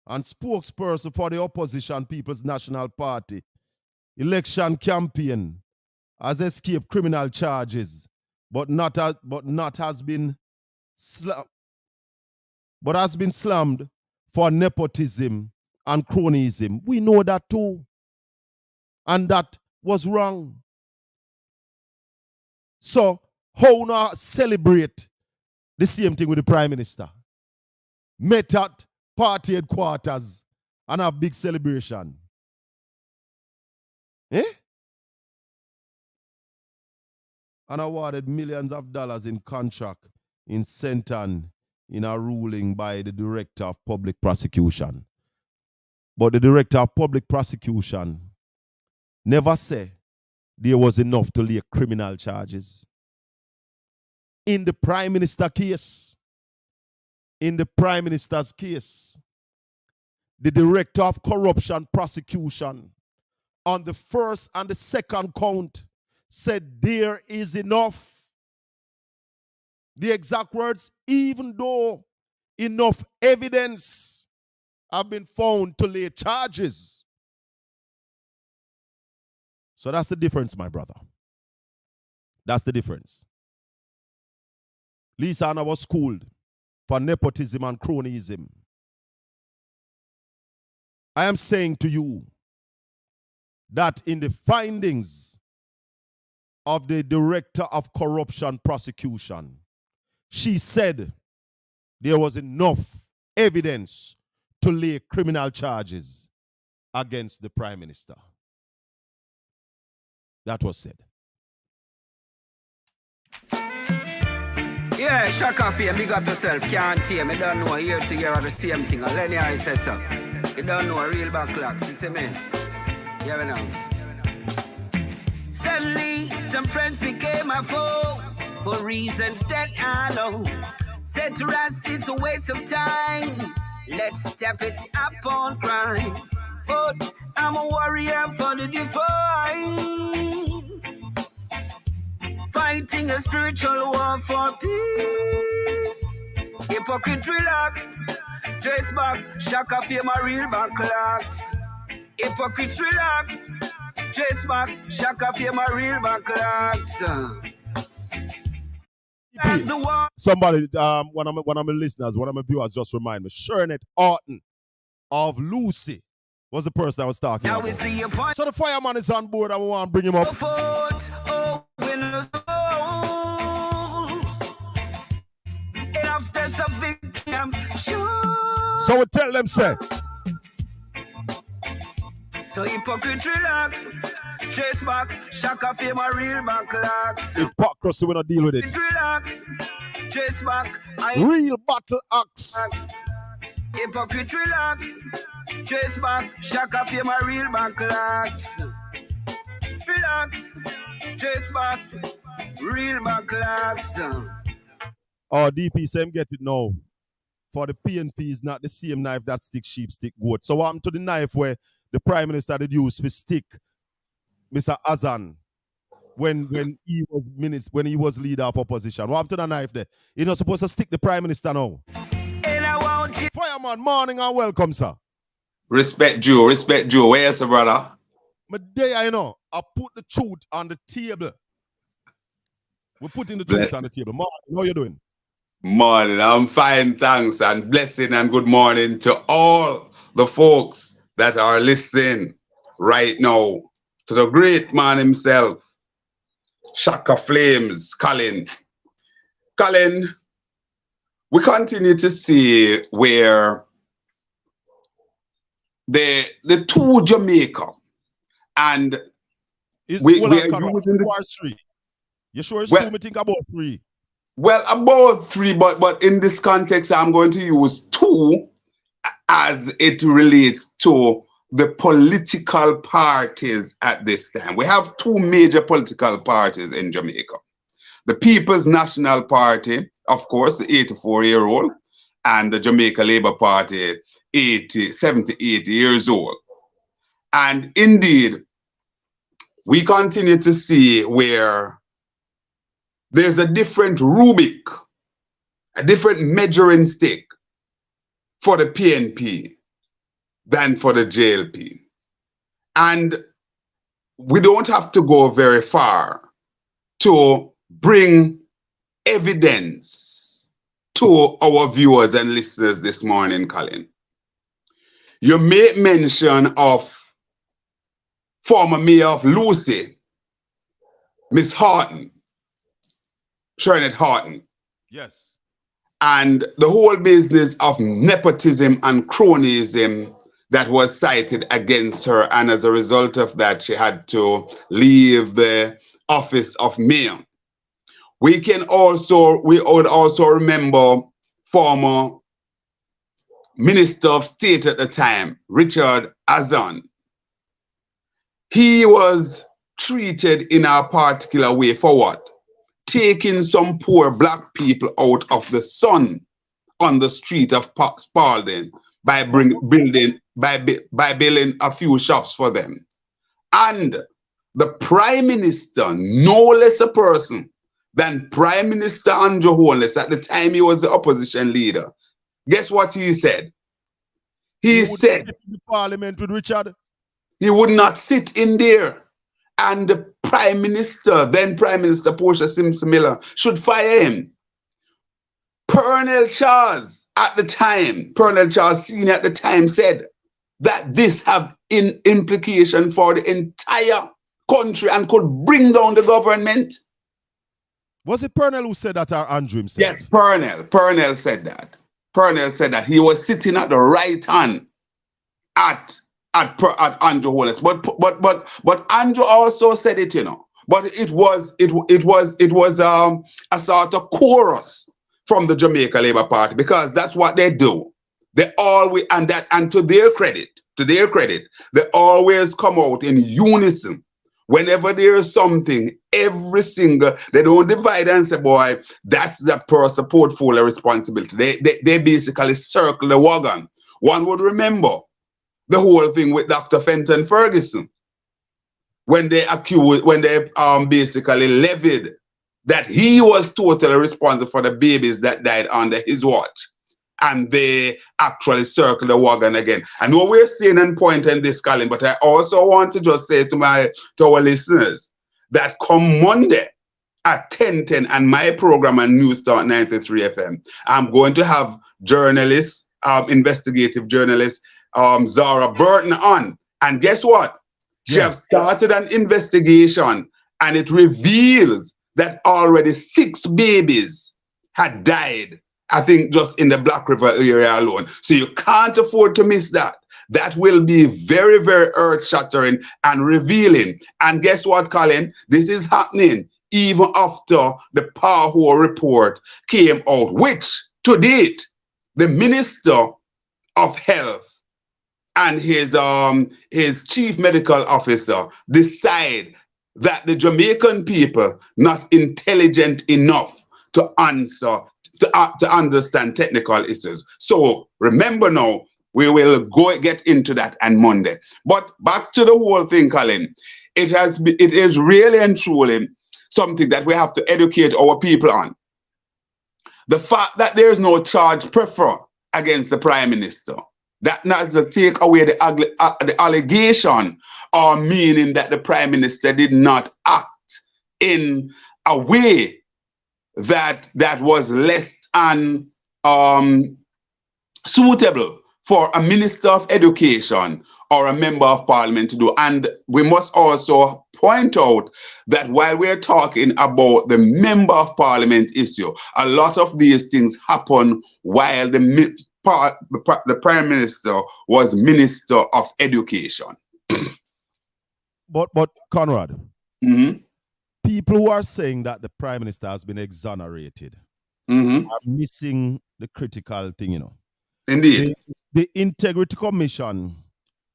and spokesperson for the opposition People's National Party election campaign, has escaped criminal charges, but has been slammed for nepotism and cronyism. We know that too. And that was wrong. So, how not celebrate the same thing with the Prime Minister? Met at party headquarters and have big celebration. Eh? And awarded millions of dollars in contract in Senton in a ruling by the Director of Public Prosecution. But the Director of Public Prosecution never said there was enough to lay criminal charges. In the Prime Minister case, in the Prime Minister's case, the Director of Corruption Prosecution on the first and the second count said there is enough. The exact words, even though enough evidence have been found to lay charges. So that's the difference, my brother. That's the difference. Lisa Anna was schooled for nepotism and cronyism. I am saying to you that in the findings of the Director of Corruption Prosecution, she said there was enough evidence to lay criminal charges against the Prime Minister. That was said. Yeah, Shaka Fame, big up yourself. Can't hear me, don't know here to hear the same thing. And Lenny I says so. You don't know a real backlocks, you see me? Yeah, we know. Suddenly, some friends became a foe for reasons that I know. Said to us, it's a waste of time. Let's step it up on crime. But I'm a warrior for the divine. Fighting a spiritual war for peace. Hypocrite relax. Dress back, Shaka Fame a real backlocks. Hypocrite relax. Dress back, Shaka Fame a real backlocks. Somebody, one of my listeners, one of my viewers just remind me, Shernet Orton of Lucy was the person I was talking about. So the fireman is on board and we want to bring him up. So we tell them, say. So hypocrite relax. Chase back, Shaka Fame a real backlocks. Hypocrisy, we not deal with it. Relax. Chase back. Real battle axe. Hypocrite relax. Chase back, Shaka Fame a real backlocks. Relax. Chase back. Real backlocks. Oh, DP, same get it now. For the PNP is not the same knife that stick sheep, stick goat. So what happened to the knife where the Prime Minister did use for stick Mr. Azan when he was leader of opposition? What happened to the knife there? You're not supposed to stick the Prime Minister now. And I want you. Fireman, morning and welcome, sir. Respect Joe. Where is the brother? My day, I know. I put the truth on the table. We're putting the truth on the table. Morning, how you doing? Morning, I'm fine, thanks, and blessing and good morning to all the folks that are listening right now to the great man himself, Shaka Flames, Colin. Colin, we continue to see where the two Jamaica and we are using the, three. You sure it's well, two? Me think about three. Well, about three, but in this context, I'm going to use two as it relates to the political parties at this time. We have two major political parties in Jamaica. The People's National Party, of course, the 84-year-old, and the Jamaica Labour Party, 78 years old. And indeed, we continue to see where there's a different rubric, a different measuring stick for the PNP than for the JLP. And we don't have to go very far to bring evidence to our viewers and listeners this morning, Colin. You made mention of former mayor of Lucy, Miss Horton, Shernette Horton. Yes. And the whole business of nepotism and cronyism that was cited against her. And as a result of that, she had to leave the office of mayor. We would also remember former Minister of State at the time, Richard Azan. He was treated in a particular way for what? Taking some poor black people out of the sun on the street of Spalding by building a few shops for them. And the Prime Minister, no less a person than Prime Minister Andrew Holness, at the time he was the opposition leader, guess what he said? He said sit in the Parliament with Richard. He would not sit in there. And the Prime Minister, then Prime Minister Portia Simpson Miller, should fire him. Pernell Charles at the time, Pernell Charles Sr. at the time said that this have implication for the entire country and could bring down the government. Was it Pernell who said that or Andrew himself? Yes, Pernell. Pernell said that. Pernell said that he was sitting at the right hand at Andrew Holness. But Andrew also said it, you know. But it was a sort of chorus from the Jamaica Labour Party, because that's what they do. They always, and to their credit, they always come out in unison. Whenever there is something, they don't divide and say, boy, that's the person portfolio responsibility. They basically circle the wagon. One would remember the whole thing with Dr. Fenton Ferguson, when they basically levied that he was totally responsible for the babies that died under his watch. And they actually circle the wagon again. I know we're staying on point in this, Colin, but I also want to just say to our listeners that come Monday at 10:10 and my program on News Start 93 FM, I'm going to have journalists, investigative journalist, Zara Burton on. And guess what? She has started an investigation, and it reveals that already 6 babies had died, I think, just in the Black River area alone. So you can't afford to miss that. That will be very, very earth-shattering and revealing. And guess what, Colin? This is happening even after the Power report came out, which, to date, the Minister of Health and his chief medical officer decide that the Jamaican people not intelligent enough to understand technical issues. So remember now, we will get into that on Monday. But back to the whole thing, Colin. It is really and truly something that we have to educate our people on. The fact that there is no charge prefer against the Prime Minister, that not to take away the allegation or meaning that the Prime Minister did not act in a way that was less than suitable for a Minister of Education or a Member of Parliament to do. And we must also point out that while we're talking about the member of parliament issue, a lot of these things happen while the prime minister was minister of education. But Conrad, Mm-hmm. people who are saying that the prime minister has been exonerated Mm-hmm. are missing the critical thing, you know. Indeed. The Integrity Commission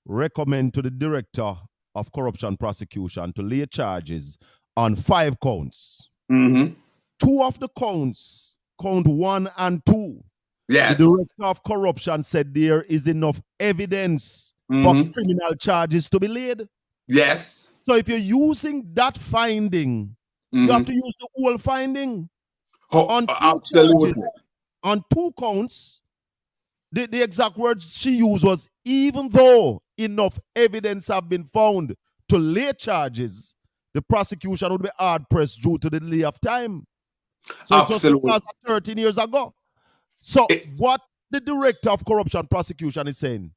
recommend to the Director of Corruption Prosecution to lay charges on 5 counts. Mm-hmm. 2 of the counts, count 1 and 2. Yes. The Director of Corruption said there is enough evidence for criminal charges to be laid. Yes. So if you're using that finding, you have to use the whole finding. Absolutely. Charges, on 2 counts, the exact words she used was, even though enough evidence have been found to lay charges, the prosecution would be hard-pressed due to the delay of time. So it's just because of 13 years ago. So what the Director of Corruption Prosecution is saying,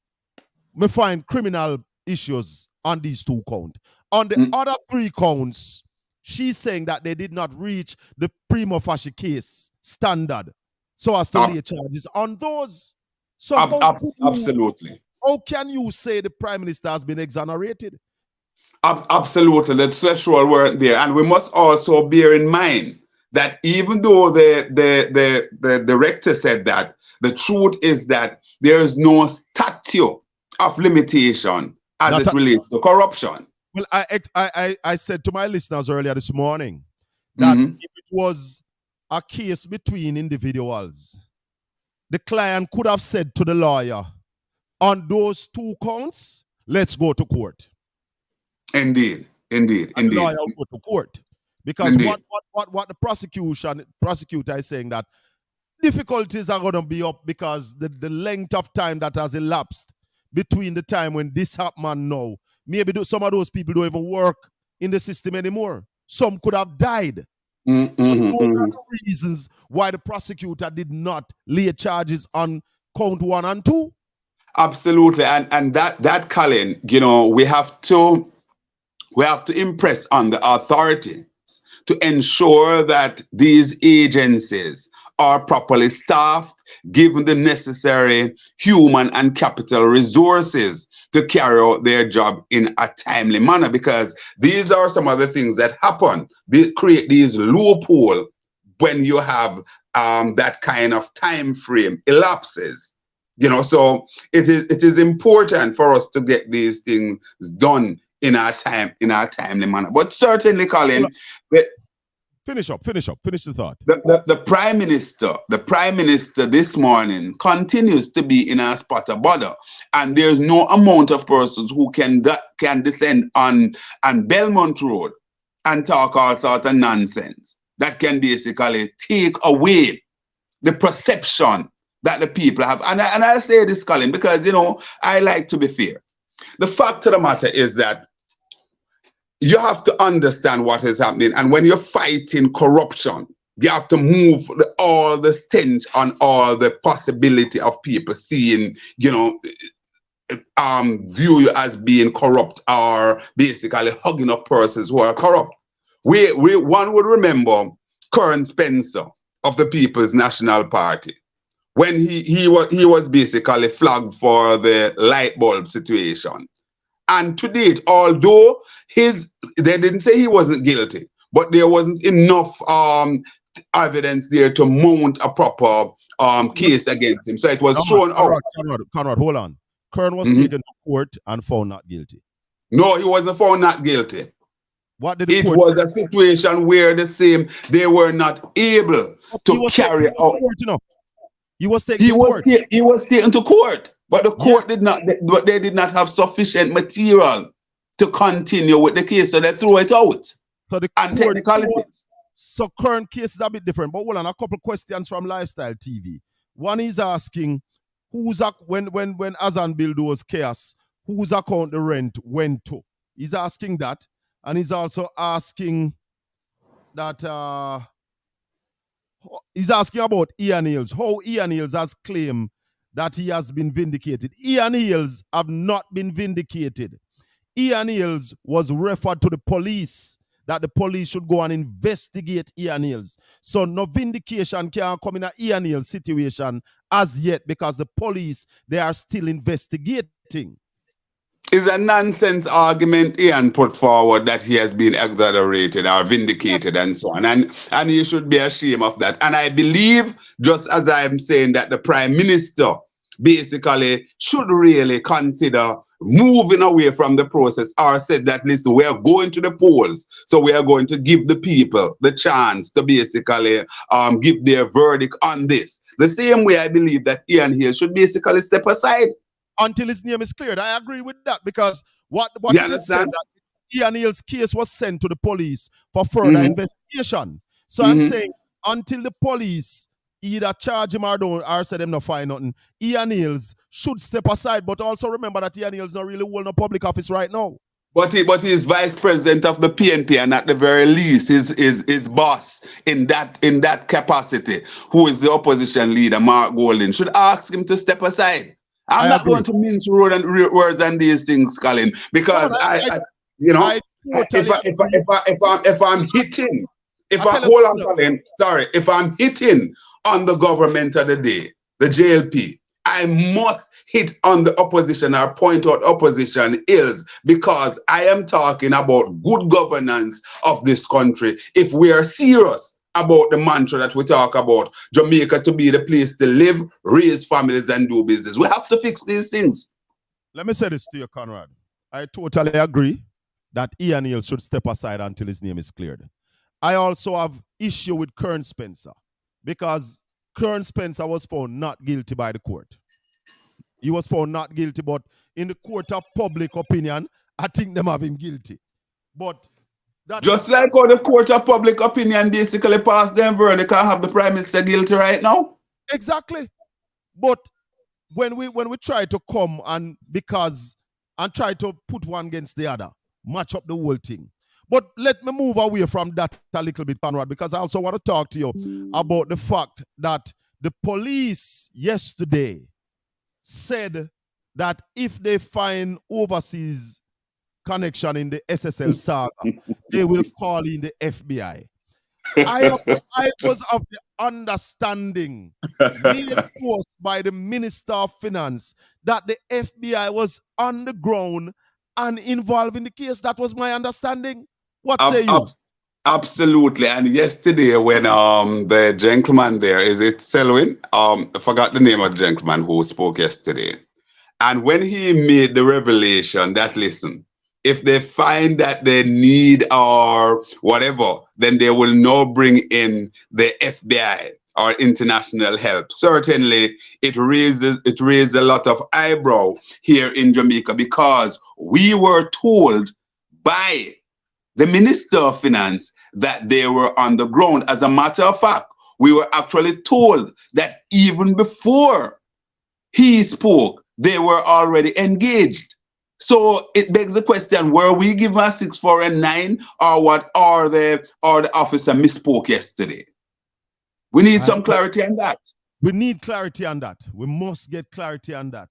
we find criminal issues on these 2 counts. On the other 3 counts, she's saying that they did not reach the prima facie case standard so as to lay charges on those. So absolutely. How can you say the prime minister has been exonerated? Absolutely. The threshold weren't there. And we must also bear in mind that even though the director said that, the truth is that there is no statute of limitation as it relates to corruption. Well, I said to my listeners earlier this morning that if it was a case between individuals, the client could have said to the lawyer, on those 2 counts, let's go to court. Indeed. And the lawyer will go to court. Because what the prosecutor is saying, that difficulties are going to be up because the length of time that has elapsed between the time when this happened now, maybe some of those people don't even work in the system anymore. Some could have died. So those are the reasons why the prosecutor did not lay charges on count 1 and 2. Absolutely, and that Colin, you know, we have to impress on the authorities to ensure that these agencies are properly staffed, given the necessary human and capital resources to carry out their job in a timely manner, because these are some of the things that happen. They create these loopholes when you have that kind of time frame elapses. You know, so it is important for us to get these things done in our timely manner. But certainly, Colin, finish the thought. The prime minister this morning continues to be in a spot of bother, and there's no amount of persons who can descend on Belmont Road and talk all sorts of nonsense that can basically take away the perception that the people have. And I'll say this, Colin, because, you know, I like to be fair. The fact of the matter is that you have to understand what is happening. And when you're fighting corruption, you have to move all the stench on all the possibility of people seeing, you know, view you as being corrupt, or basically hugging up persons who are corrupt. One would remember Colin Spencer of the People's National Party, when he was basically flagged for the light bulb situation. And to date, although they didn't say he wasn't guilty, but there wasn't enough evidence there to mount a proper case against him. So it was thrown out. Conrad, hold on. Kern was taken to court and found not guilty. No, he wasn't found not guilty. What did the court say? It was a situation where they were not able to carry out. He was taken to court. He was taken to court, but the court did not. But they did not have sufficient material to continue with the case, so they threw it out. So the technicalities. So current case is a bit different. But hold on, a couple questions from Lifestyle TV. One is asking, when Azan built those chaos, whose account the rent went to? He's asking that, and he's also asking that. He's asking about Ian Hills. How Ian Hills has claimed that he has been vindicated. Ian Hills have not been vindicated. Ian Hills was referred to the police, that the police should go and investigate Ian Hills. So no vindication can come in a Ian Hills situation as yet because the police, they are still investigating. Is a nonsense argument Ian put forward that he has been exonerated or vindicated and so on. And he should be ashamed of that. And I believe, just as I'm saying, that the Prime Minister basically should really consider moving away from the process, or said that, listen, we are going to the polls, so we are going to give the people the chance to basically give their verdict on this. The same way I believe that Ian here should basically step aside until his name is cleared. I agree with that, because what you it is said, understand? that Ian Hill's case was sent to the police for further investigation. So I'm saying, until the police either charge him or don't, or say them not find nothing, Ian Hills should step aside. But also remember that Ian Hills not really holding a public office right now. But he's vice president of the PNP, and at the very least, his boss in that capacity, who is the opposition leader, Mark Golding, should ask him to step aside. I'm not going to mince words and these things, Colin, because if I'm hitting, if I'm hitting on the government of the day, the JLP, I must hit on the opposition or point out opposition ills, because I am talking about good governance of this country. If we are serious about the mantra that we talk about, Jamaica to be the place to live, raise families, and do business, we have to fix these things. Let me say this to you, Conrad. I totally agree that Ian Hill should step aside until his name is cleared. I also have issue with Kern Spencer, because Kern Spencer was found not guilty by the court. He was found not guilty, but in the court of public opinion, I think them have him guilty. But that just like how the court of public opinion basically passed them verdict and have the Prime Minister guilty right now. Exactly. But when we try to come and try to put one against the other, match up the whole thing. But let me move away from that a little bit, Conrad, because I also want to talk to you about the fact that the police yesterday said that if they find overseas connection in the SSL saga, they will call in the FBI. I was of the understanding, reinforced by the Minister of Finance, that the FBI was on the ground and involved in the case. That was my understanding. What say you? Absolutely. And yesterday, when the gentleman there, is it Selwyn? I forgot the name of the gentleman who spoke yesterday. And when he made the revelation that, listen, if they find that they need or whatever, then they will now bring in the FBI or international help. Certainly, it raised a lot of eyebrow here in Jamaica, because we were told by the Minister of Finance that they were on the ground. As a matter of fact, we were actually told that even before he spoke, they were already engaged. So it begs the question, were we given a 6, 4, and 9, or what, or the officer misspoke yesterday? We need some clarity on that. We need clarity on that. We must get clarity on that.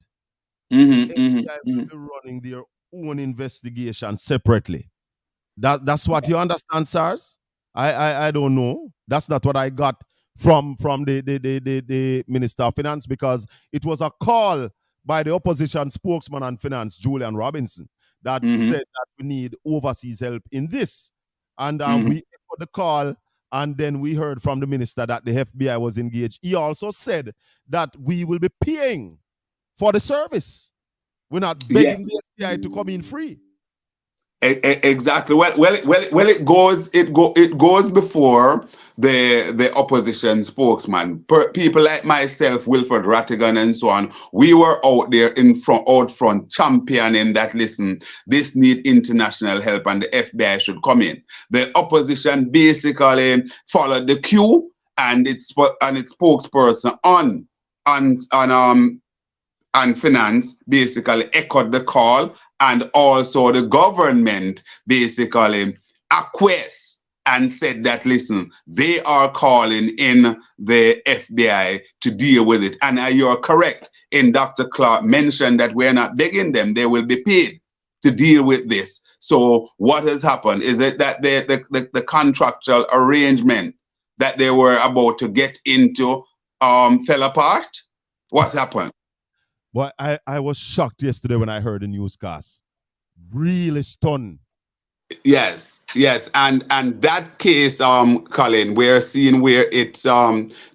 FBI will be running their own investigation separately. That's what you understand, SARS? I don't know. That's not what I got from the Minister of Finance, because it was a call by the opposition spokesman on finance, Julian Robinson, that said that we need overseas help in this. And we echoed the call, and then we heard from the minister that the FBI was engaged. He also said that we will be paying for the service. We're not begging the FBI to come in free. Exactly. Well, it goes before the opposition spokesman. People like myself, Wilfred Rattigan, and so on. We were out there out front championing that. Listen, this need international help, and the FBI should come in. The opposition basically followed the cue, and its spokesperson on finance basically echoed the call. And also the government basically acquiesced and said that, listen, they are calling in the FBI to deal with it. And you're correct. And Dr. Clark mentioned that we're not begging them. They will be paid to deal with this. So what has happened is it that the contractual arrangement that they were about to get into fell apart? What happened? But I was shocked yesterday when I heard the newscast. Really stunned. Yes, yes, and that case, Colin, we're seeing where it's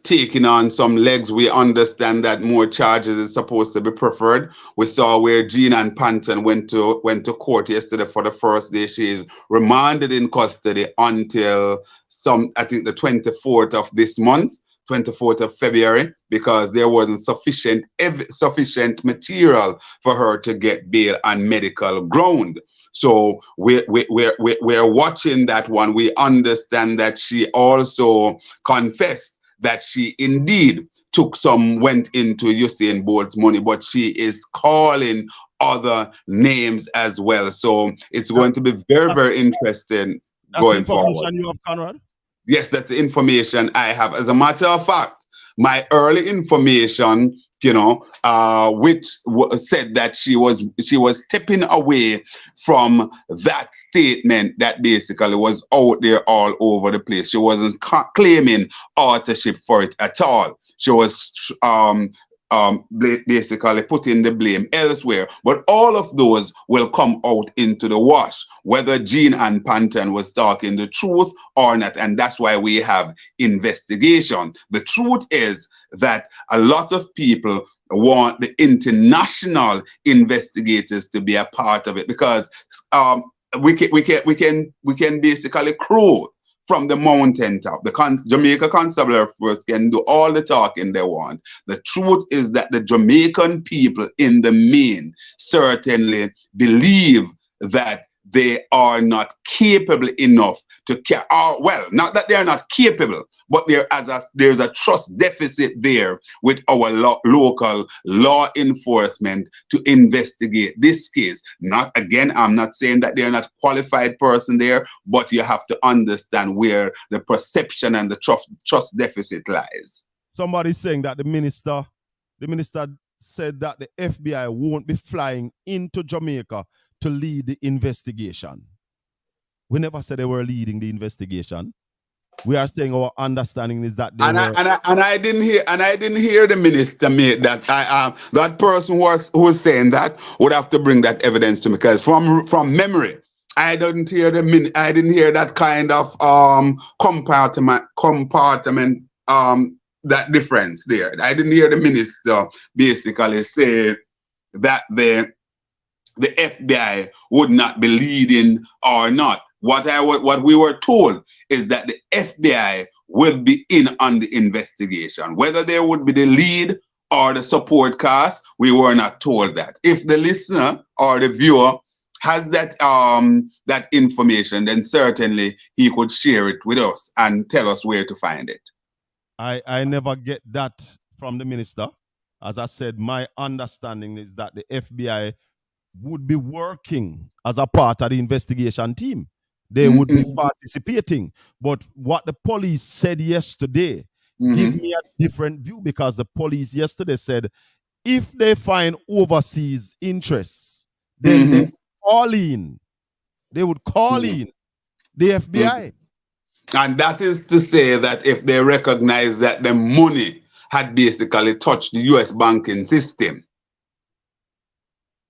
taking on some legs. We understand that more charges is supposed to be preferred. We saw where Jean and Panton went to court yesterday for the first day. She is remanded in custody until I think the 24th of this month. 24th of February, because there wasn't sufficient material for her to get bail on medical ground. So we're watching that one. We understand that she also confessed that she indeed went into Usain Bolt's money, but she is calling other names as well. So it's going to be very, very interesting going forward. You have, Conrad? Yes, that's the information I have. As a matter of fact, my early information, which said that she was stepping away from that statement that basically was out there all over the place. She wasn't claiming authorship for it at all. She was basically putting the blame elsewhere. But all of those will come out into the wash, whether Jean and Panton was talking the truth or not. And that's why we have investigation. The truth is that a lot of people want the international investigators to be a part of it, because we can basically crow from the mountaintop. The Jamaica Constabulary Force can do all the talking they want. The truth is that the Jamaican people in the main certainly believe that they are not capable enough to care. Well, not that they are not capable, but there's a trust deficit there with our local law enforcement to investigate this case. I'm not saying that they're not qualified person there, but you have to understand where the perception and the trust deficit lies. Somebody's saying that the minister said that the FBI won't be flying into Jamaica to lead the investigation. We never said they were leading the investigation. We are saying our understanding is that they I didn't hear the minister make that. That person who was saying that would have to bring that evidence to me, because from memory, I didn't hear that kind of compartment that difference there. I didn't hear the minister basically say that the FBI would not be leading or not. What we were told is that the FBI will be in on the investigation. Whether they would be the lead or the support cast, we were not told that. If the listener or the viewer has that information, then certainly he could share it with us and tell us where to find it. I never get that from the minister. As I said, my understanding is that the FBI would be working as a part of the investigation team. They would be participating. But what the police said yesterday give me a different view, because the police yesterday said if they find overseas interests, then they would call in the FBI. And that is to say that if they recognize that the money had basically touched the US banking system,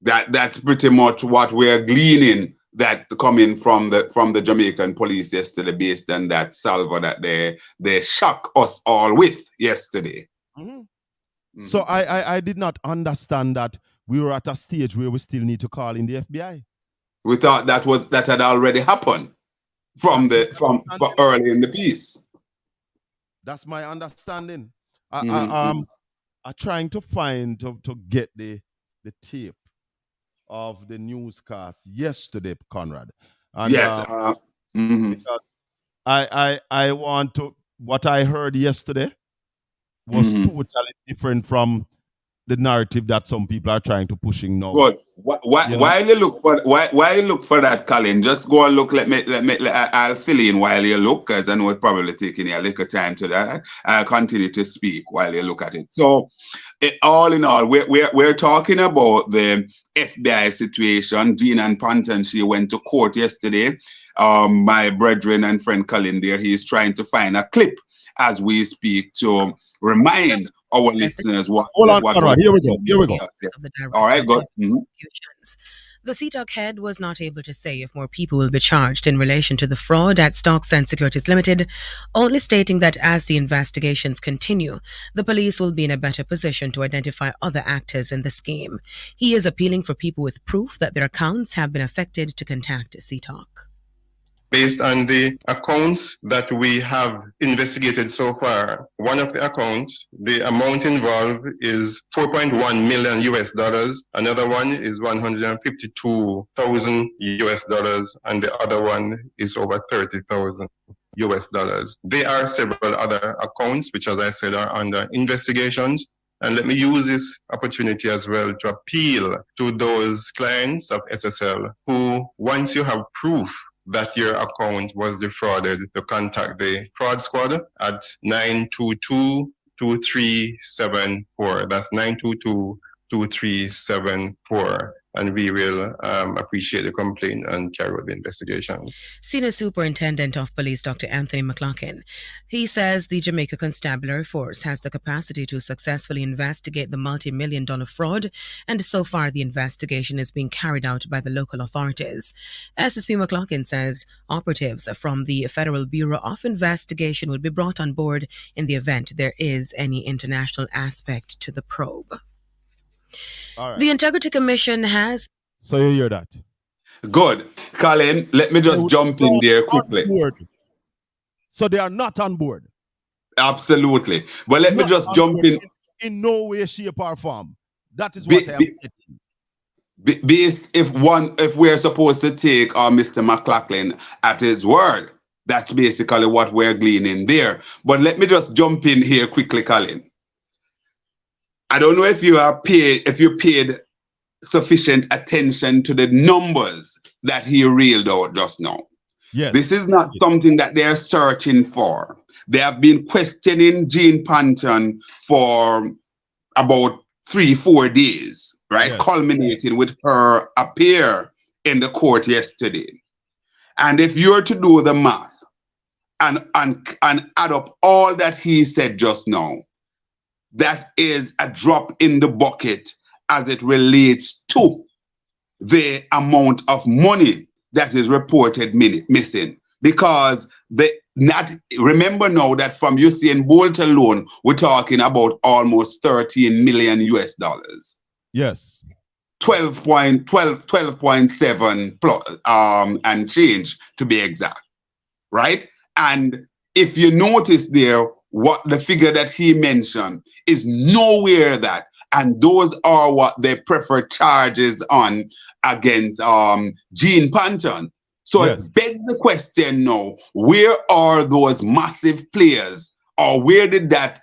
that's pretty much what we're gleaning, that coming from the Jamaican police yesterday, based on that salvo that they shock us all with yesterday. So I did not understand that we were at a stage where we still need to call in the FBI. We thought that had already happened from early in the piece. That's my understanding. I'm trying to find to get the tape of the newscast yesterday, Conrad. And, yes. Because I want to, what I heard yesterday was totally different from the narrative that some people are trying to pushing now. Good. You know? While you look for that, Colin, just go and look. I'll fill in while you look, because I know it's probably taking you a little time to that. I'll continue to speak while you look at it. So, all in all, we're talking about the FBI situation. Jean and Panton, she went to court yesterday. My brethren and friend Colin there, he's trying to find a clip as we speak to remind our listeners what. Hold on, here we go. All right, good. The CTOC head was not able to say if more people will be charged in relation to the fraud at Stocks and Securities Limited, only stating that as the investigations continue, the police will be in a better position to identify other actors in the scheme. He is appealing for people with proof that their accounts have been affected to contact CTOC. Based on the accounts that we have investigated so far, one of the accounts, the amount involved is $4.1 million US. Another one is $152,000 US, and the other one is over $30,000 US. There are several other accounts, which, as I said, are under investigations. And let me use this opportunity as well to appeal to those clients of SSL who, once you have proof that your account was defrauded, to contact the fraud squad at 922-2374. That's 922-2374. And we will appreciate the complaint and carry out the investigations. Senior Superintendent of Police Dr. Anthony McLaughlin, he says the Jamaica Constabulary Force has the capacity to successfully investigate the multi-million-dollar fraud, and so far the investigation is being carried out by the local authorities. SSP McLaughlin says operatives from the Federal Bureau of Investigation will be brought on board in the event there is any international aspect to the probe. All right. The Integrity Commission has... So you hear that? Good. Colin, let me just jump in there quickly. So they are not on board? Absolutely. But let me just jump in. In no way, shape, or form. That is what I am getting. Based if we're supposed to take Mr. McLaughlin at his word, that's basically what we're gleaning there. But let me just jump in here quickly, Colin. I don't know if you paid sufficient attention to the numbers that he reeled out just now. Yes. This is not something that they're searching for. They have been questioning Jean Panton for about 3-4 days, right? Yes. Culminating with her appear in the court yesterday. And if you're to do the math and add up all that he said just now, that is a drop in the bucket as it relates to the amount of money that is reported missing. Because remember now that from Usain Bolt alone, we're talking about almost $13 million US. Yes. 12.7 plus, and change to be exact, right? And if you notice there, what the figure that he mentioned is nowhere that, and those are what they prefer charges on against Jean Panton. So yes. It begs the question now, where are those massive players, or where did that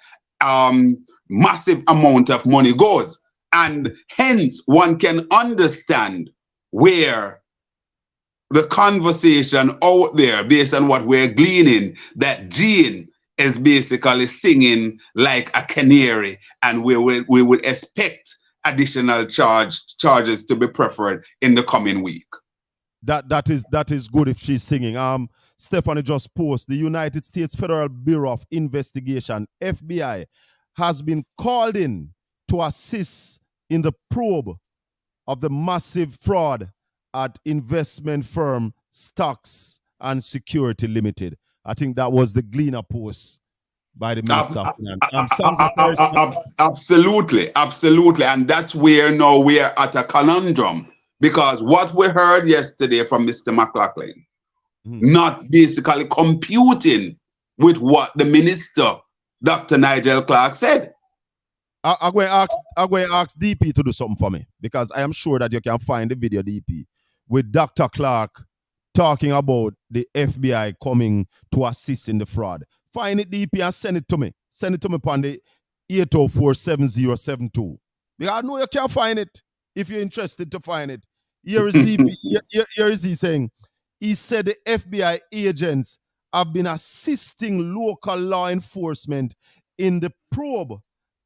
massive amount of money goes? And hence one can understand where the conversation out there, based on what we're gleaning, that Jean is basically singing like a canary, and we would expect additional charges to be preferred in the coming week. That is good if she's singing. Stephanie just posted, the United States Federal Bureau of Investigation, FBI, has been called in to assist in the probe of the massive fraud at investment firm Stocks and Security Limited. I think that was the Gleaner post by the Minister of Finance. Absolutely. And that's where now we're at a conundrum. Because what we heard yesterday from Mr. McLaughlin, not basically computing with what the Minister, Dr. Nigel Clark, said. I'm going to ask DP to do something for me, because I am sure that you can find the video, DP, with Dr. Clark talking about the FBI coming to assist in the fraud. Find it, DP, and send it to me. Send it to me upon the 804-7072. Because I know you can't find it if you're interested to find it. Here is DP. Here is he saying. He said the FBI agents have been assisting local law enforcement in the probe,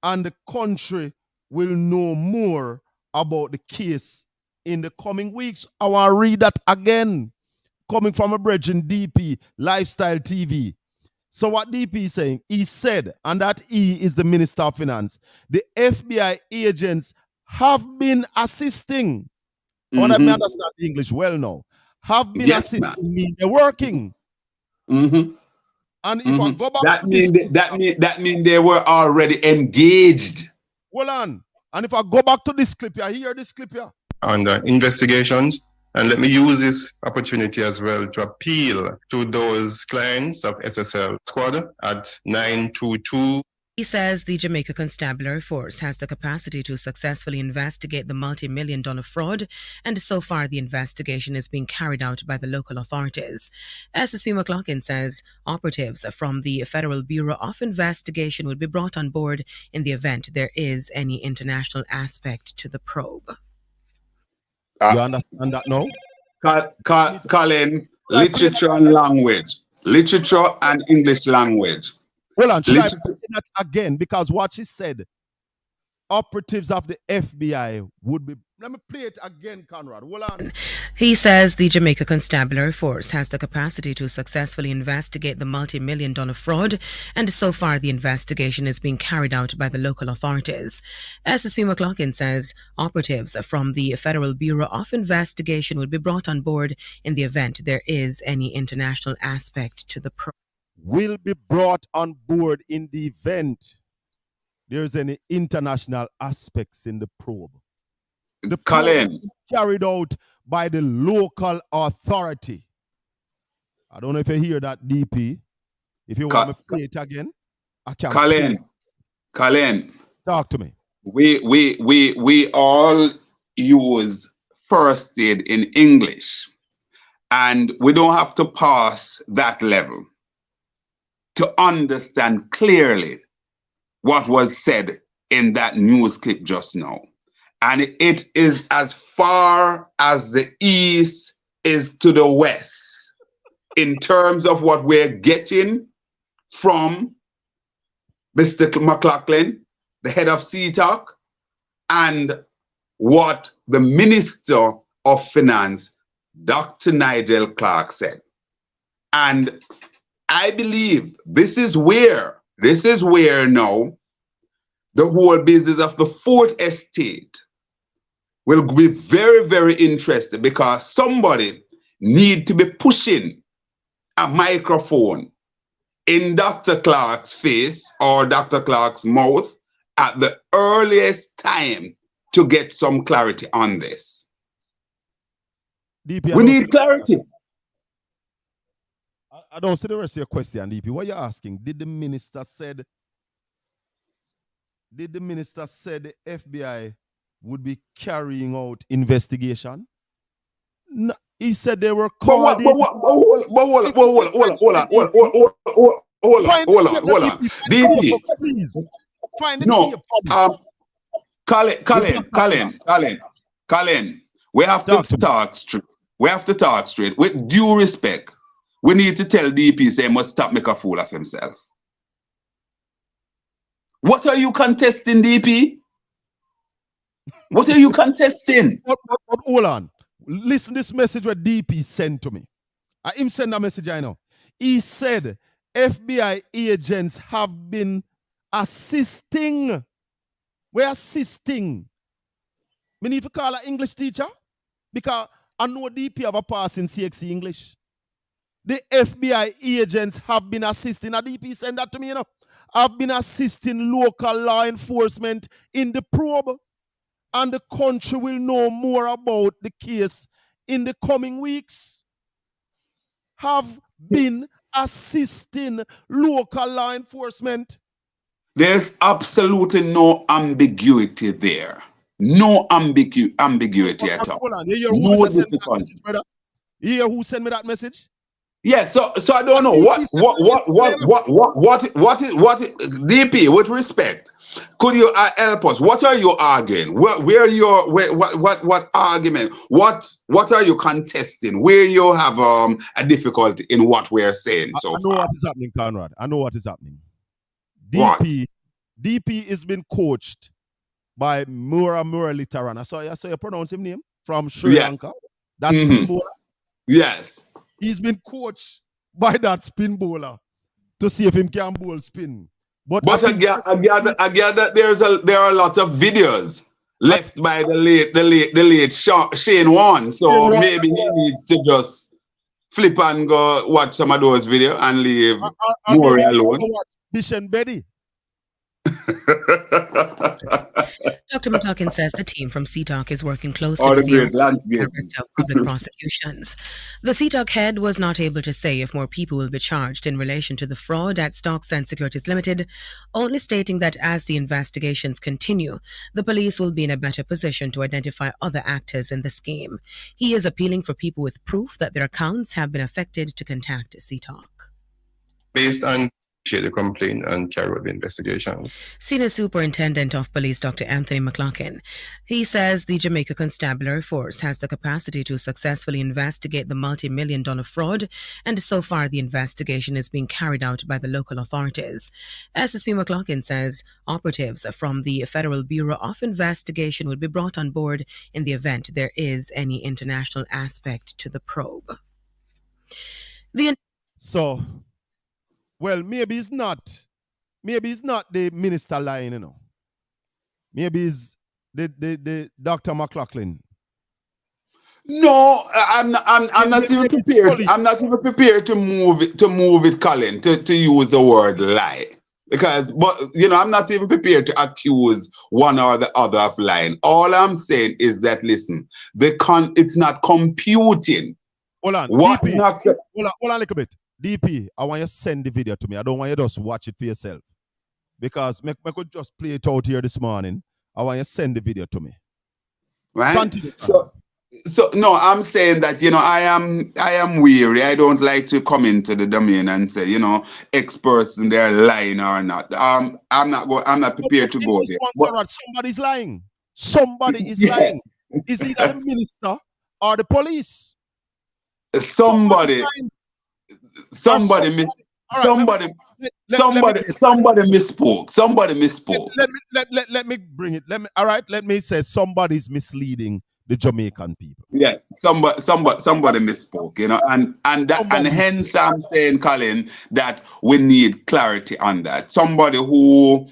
and the country will know more about the case in the coming weeks. I want to read that again, coming from a brethren DP, Lifestyle TV. So what DP is saying, he said, and that he is the Minister of Finance, the FBI agents have been assisting. I want to understand the English well now. Have been assisting me. They're working. And if I go back that mean they were already engaged. Hold on. And if I go back to this clip here, hear this clip here. Under investigations. And let me use this opportunity as well to appeal to those clients of SSL Squad at 922. He says the Jamaica Constabulary Force has the capacity to successfully investigate the multi-million-dollar fraud, and so far the investigation is being carried out by the local authorities. SSP McLaughlin says operatives from the Federal Bureau of Investigation will be brought on board in the event there is any international aspect to the probe. You understand that now? Colin, literature and language. Literature and English language. Hold on, should I put that again? Because what she said, operatives of the FBI would be... Let me play it again, Conrad. Hold on. He says the Jamaica Constabulary Force has the capacity to successfully investigate the multi-million-dollar fraud, and so far the investigation is being carried out by the local authorities. SSP McLaughlin says operatives from the Federal Bureau of Investigation will be brought on board in the event there is any international aspect to the probe. Will be brought on board in the event there's any international aspects in the probe. The Colin carried out by the local authority. I don't know if you hear that, DP. If you want me to play it again, I can. Colin, talk to me. We all use first aid in English, and we don't have to pass that level to understand clearly what was said in that news clip just now. And it is as far as the east is to the west in terms of what we're getting from Mr. McLaughlin, the head of CTAC, and what the Minister of Finance, Dr. Nigel Clark, said. And I believe this is where now the whole business of the fourth estate will be very, very interesting, because somebody need to be pushing a microphone in Dr. Clark's face or Dr. Clark's mouth at the earliest time to get some clarity on this. DP, we need clarity. I don't see the rest of your question, DP. What you're asking? Did the minister said the FBI would be carrying out investigation? No, he said they were called. Hold on. DP. Please. Find the Colin, we have to talk straight. We have to talk straight. With due respect, we need to tell DP say must stop make a fool of himself. What are you contesting, DP? What are you contesting? But hold on. Listen to this message what DP sent to me. Him send a message I know. He said FBI agents have been assisting. We're assisting. We need to call an English teacher, because I know DP have a pass in CXC English. The FBI agents have been assisting. A DP send that to me, you know. Have been assisting local law enforcement in the probe, and the country will know more about the case in the coming weeks. Have been assisting local law enforcement. There's absolutely no ambiguity there. No ambiguity at all. Hold on. You hear who sent me that message, brother? You hear who sent me that message? Yeah, so I don't know what DP, with respect, could you help us? What are you arguing? What argument? What are you contesting? Where you have a difficulty in what we're saying so I know far? what is happening, Conrad. I know what is happening. What? DP is been coached by Muralitaran. I saw you pronounce his name from Sri Lanka. That spin bowler. Yes. He's been coached by that spin bowler to see if him can bowl spin. But I gather there are a lot of videos left by the late Shane Warne. So maybe he needs to just flip and go watch some of those videos and leave Murray alone. Dr. McLaughlin says the team from CTOC is working closely with the Director of Public Prosecutions. The CTOC head was not able to say if more people will be charged in relation to the fraud at Stocks and Securities Limited, only stating that as the investigations continue, the police will be in a better position to identify other actors in the scheme. He is appealing for people with proof that their accounts have been affected to contact CTOC. Based on the complaint and carry out the investigations. Senior Superintendent of Police Dr. Anthony McLaughlin. He says the Jamaica Constabulary Force has the capacity to successfully investigate the multi-million-dollar fraud, and so far the investigation is being carried out by the local authorities. SSP McLaughlin says operatives from the Federal Bureau of Investigation will be brought on board in the event there is any international aspect to the probe. Well, maybe it's not the minister lying, you know. Maybe it's the Dr. McLaughlin. No, I'm not even prepared. I'm not even prepared to move it, Colin, to use the word lie. Because, I'm not even prepared to accuse one or the other of lying. All I'm saying is that, listen, it's not computing. Hold on, DP, hold on a little bit. DP, I want you to send the video to me. I don't want you to just watch it for yourself. Because I could just play it out here this morning. I want you to send the video to me. Right? Continue. So no, I'm saying that, I am weary. I don't like to come into the domain and say, X person, they're lying or not. I'm not prepared to go there. Somebody's lying. Somebody is lying. Is it the minister or the police? Somebody misspoke. Somebody misspoke. Let me bring it. Let me say somebody's misleading the Jamaican people. Yeah, somebody misspoke, and hence I'm saying, Colin, that we need clarity on that. Somebody who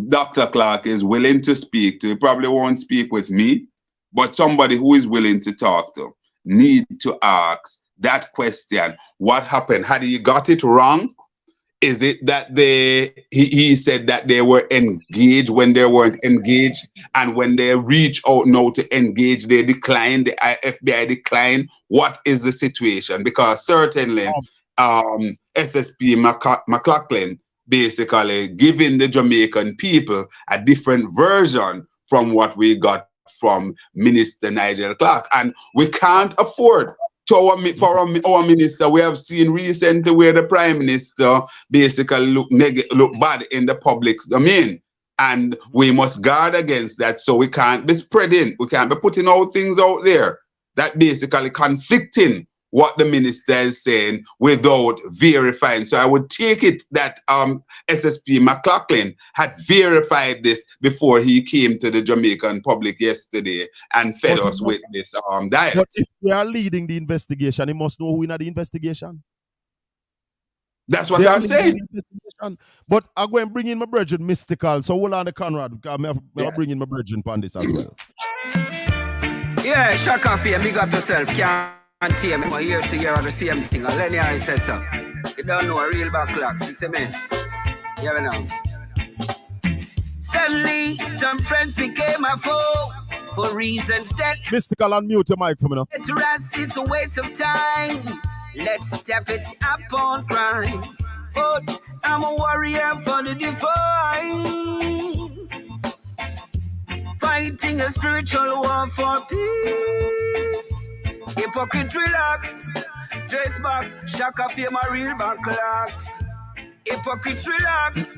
Dr. Clark is willing to speak to, he probably won't speak with me, but somebody who is willing to talk to need to ask that question. What happened? Had he got it wrong? Is it that he said that they were engaged when they weren't engaged, and when they reach out now to engage, they decline, the FBI decline? What is the situation? Because certainly SSP McLaughlin basically giving the Jamaican people a different version from what we got from Minister Nigel Clark, and we can't afford for our minister. We have seen recently where the Prime Minister basically look bad in the public domain, and we must guard against that. So we can't be putting out things out there that basically conflicting what the minister is saying without verifying. So I would take it that SSP McLaughlin had verified this before he came to the Jamaican public yesterday and fed us with this diet. But if they are leading the investigation, he must know who in the investigation. That's what I'm saying. But I'm going to bring in my brethren mystical. So hold on the Conrad, because I'm bringing my brethren on this as well. Yeah, Shaka Fee, big up yourself. And team, I'm here to hear the same thing. And Lenny Harris says so. You don't know a real backlocks, you see me? Yeah, we know. Suddenly, some friends became a foe for reasons that Mystical, unmute your mic for me now. To us, it's a waste of time. Let's step it up on crime. But I'm a warrior for the divine. Fighting a spiritual war for peace. Hypocrite relax. Trace back, Shaka fame a real back clocks. Hypocrites relax.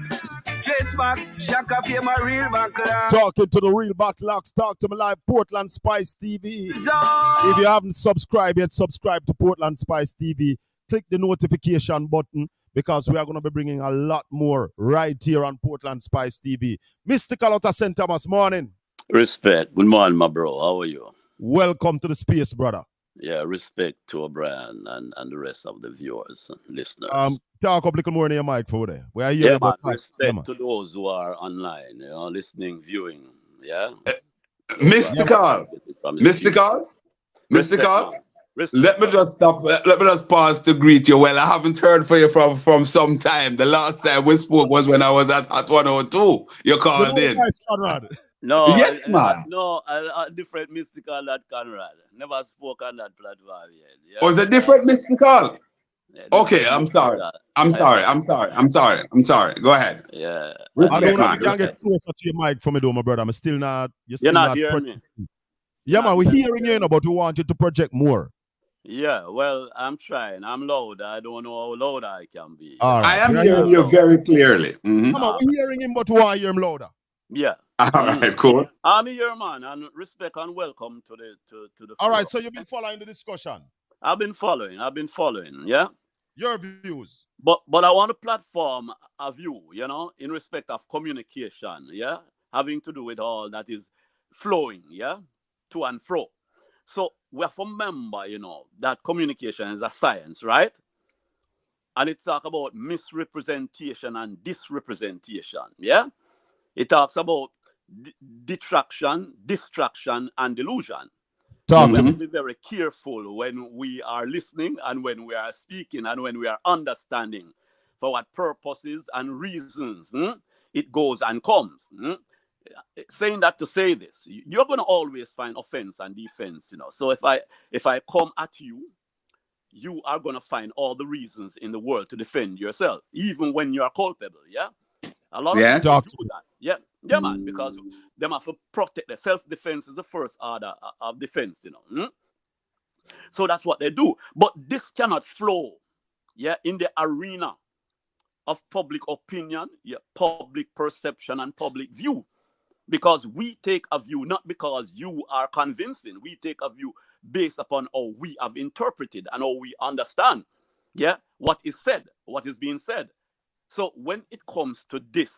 Trace back, Shaka fame a real back clocks. Talking to the real backlocks. Talk to me live, Portland Spice TV. If you haven't subscribed yet, subscribe to Portland Spice TV. Click the notification button because we are going to be bringing a lot more right here on Portland Spice TV. Mr. Carlotta St. Thomas, morning. Respect. Good morning, my bro. How are you? Welcome to the space, brother. Yeah, respect to O'Brien and the rest of the viewers and listeners. Talk up a little more in your mic for there. We are here about respect to those who are online, listening, viewing. Yeah. Mystical. Let me just stop. Let me just pause to greet you. Well, I haven't heard from you from some time. The last time we spoke was when I was at 102. You called in. No, yes, man. No, a different Mystical than Conrad. Never spoke on that platform yet. Yeah? Oh, it's a different Mystical. Yeah, okay, I'm sorry. I'm sorry. Go ahead. Yeah. I don't know if you can get closer to your mic from me, though, my brother. I'm still not. You're not hearing me. Yeah, man, we're hearing you, but we want you to project more. Yeah, well, I'm trying. I'm loud. I don't know how loud I can be. Right. I am hearing you very clearly. Mm-hmm. Come on, we're hearing him, but we want to hear him louder. Yeah. All right, cool. I'm here, man, and respect and welcome to the. All right, so you've been following the discussion. I've been following. Yeah. Your views. But I want to platform a view, in respect of communication, yeah, having to do with all that is flowing, yeah, to and fro. So we have to remember, that communication is a science, right? And it talks about misrepresentation and disrepresentation, yeah? It talks about detraction, distraction, and delusion. We have to be very careful when we are listening and when we are speaking and when we are understanding for what purposes and reasons it goes and comes. Saying that to say this, you're going to always find offense and defense, So if I come at you, you are going to find all the reasons in the world to defend yourself, even when you are culpable, yeah? A lot of people do that. Yeah, man, because they have to protect their self-defense is the first order of defense, So that's what they do. But this cannot flow, in the arena of public opinion, public perception, and public view. Because we take a view, not because you are convincing, we take a view based upon how we have interpreted and how we understand, what is said, what is being said. So when it comes to this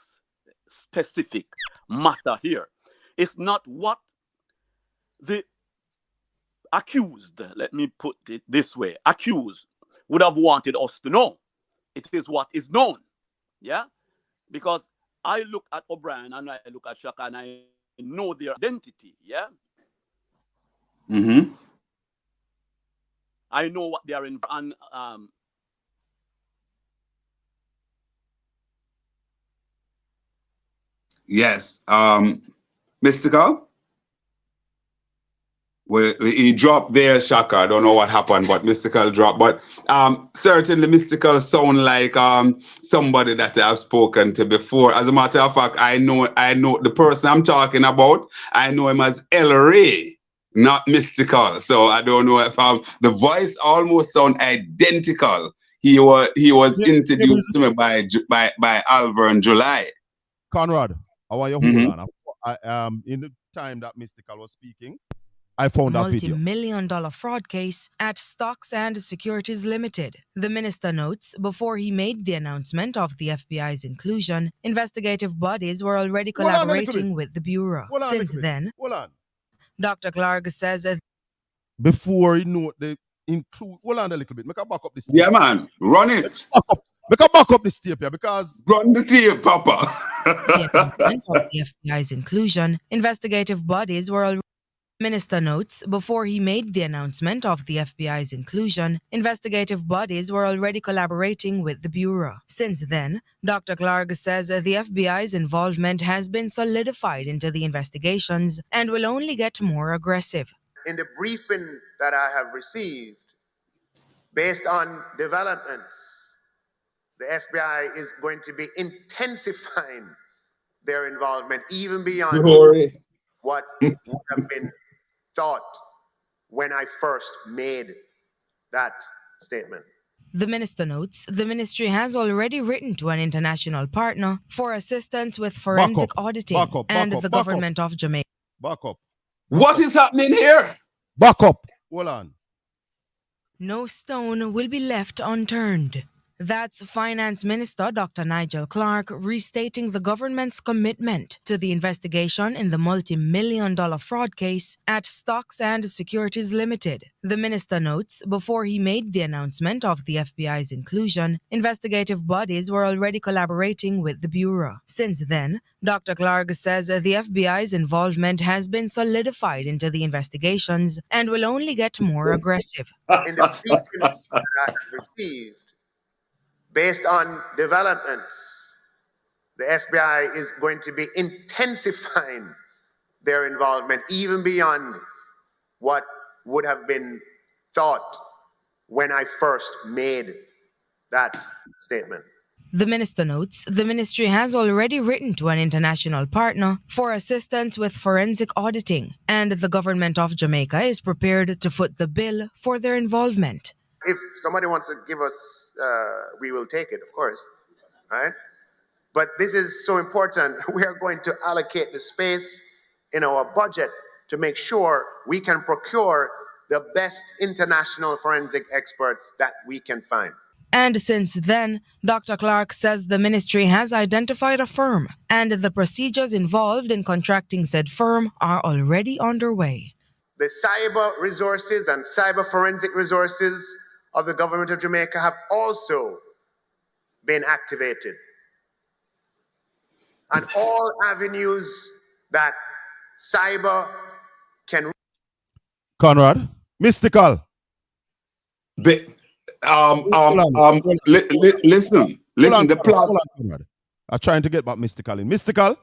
specific matter here, it's not what the accused, let me put it this way, accused would have wanted us to know. It is what is known, because I look at O'Brien and I look at Shaka and I know their identity, I know what they are in, and yes, Mystical. Well, he dropped there, Shaka. I don't know what happened, but Mystical dropped. But certainly Mystical sound like somebody that I've spoken to before. As a matter of fact, I know the person I'm talking about. I know him as El Ray, not Mystical. So I don't know if the voice almost sound identical. He was introduced to me by Alver in July. Conrad, I want you to hold on. In the time that Mystical was speaking, I found that video. Multi-million-dollar fraud case at Stocks and Securities Limited. The minister notes, before he made the announcement of the FBI's inclusion, investigative bodies were already collaborating with the Bureau. Since then, Dr. Clark says that before he knew they include, hold on a little bit, make a back up this tape. Yeah, man, run it. Make a back up this tape here, because run the tape, Papa. the announcement of the FBI's inclusion, investigative bodies were already. Minister notes, before he made the announcement of the FBI's inclusion, investigative bodies were already collaborating with the Bureau. Since then, Dr. Clark says the FBI's involvement has been solidified into the investigations and will only get more aggressive. In the briefing that I have received, based on developments, the FBI is going to be intensifying their involvement even beyond what would have been thought when I first made that statement. The minister notes the ministry has already written to an international partner for assistance with forensic auditing and the government of Jamaica. Back up. What is happening here? Back up. Hold on. No stone will be left unturned. That's Finance Minister Dr. Nigel Clark restating the government's commitment to the investigation in the multi-million-dollar fraud case at Stocks and Securities Limited. The minister notes before he made the announcement of the FBI's inclusion, investigative bodies were already collaborating with the Bureau. Since then, Dr. Clark says the FBI's involvement has been solidified into the investigations and will only get more aggressive. In the briefing that I have received, based on developments, the FBI is going to be intensifying their involvement even beyond what would have been thought when I first made that statement. The minister notes the ministry has already written to an international partner for assistance with forensic auditing, and the government of Jamaica is prepared to foot the bill for their involvement. If somebody wants to give us, we will take it, of course, right? But this is so important. We are going to allocate the space in our budget to make sure we can procure the best international forensic experts that we can find. And since then, Dr. Clark says the ministry has identified a firm, and the procedures involved in contracting said firm are already underway. The cyber resources and cyber forensic resources of the government of Jamaica have also been activated. And all avenues that cyber can... Conrad, mystical. Listen, the plot. I'm trying to get back Mystical in. Mystical,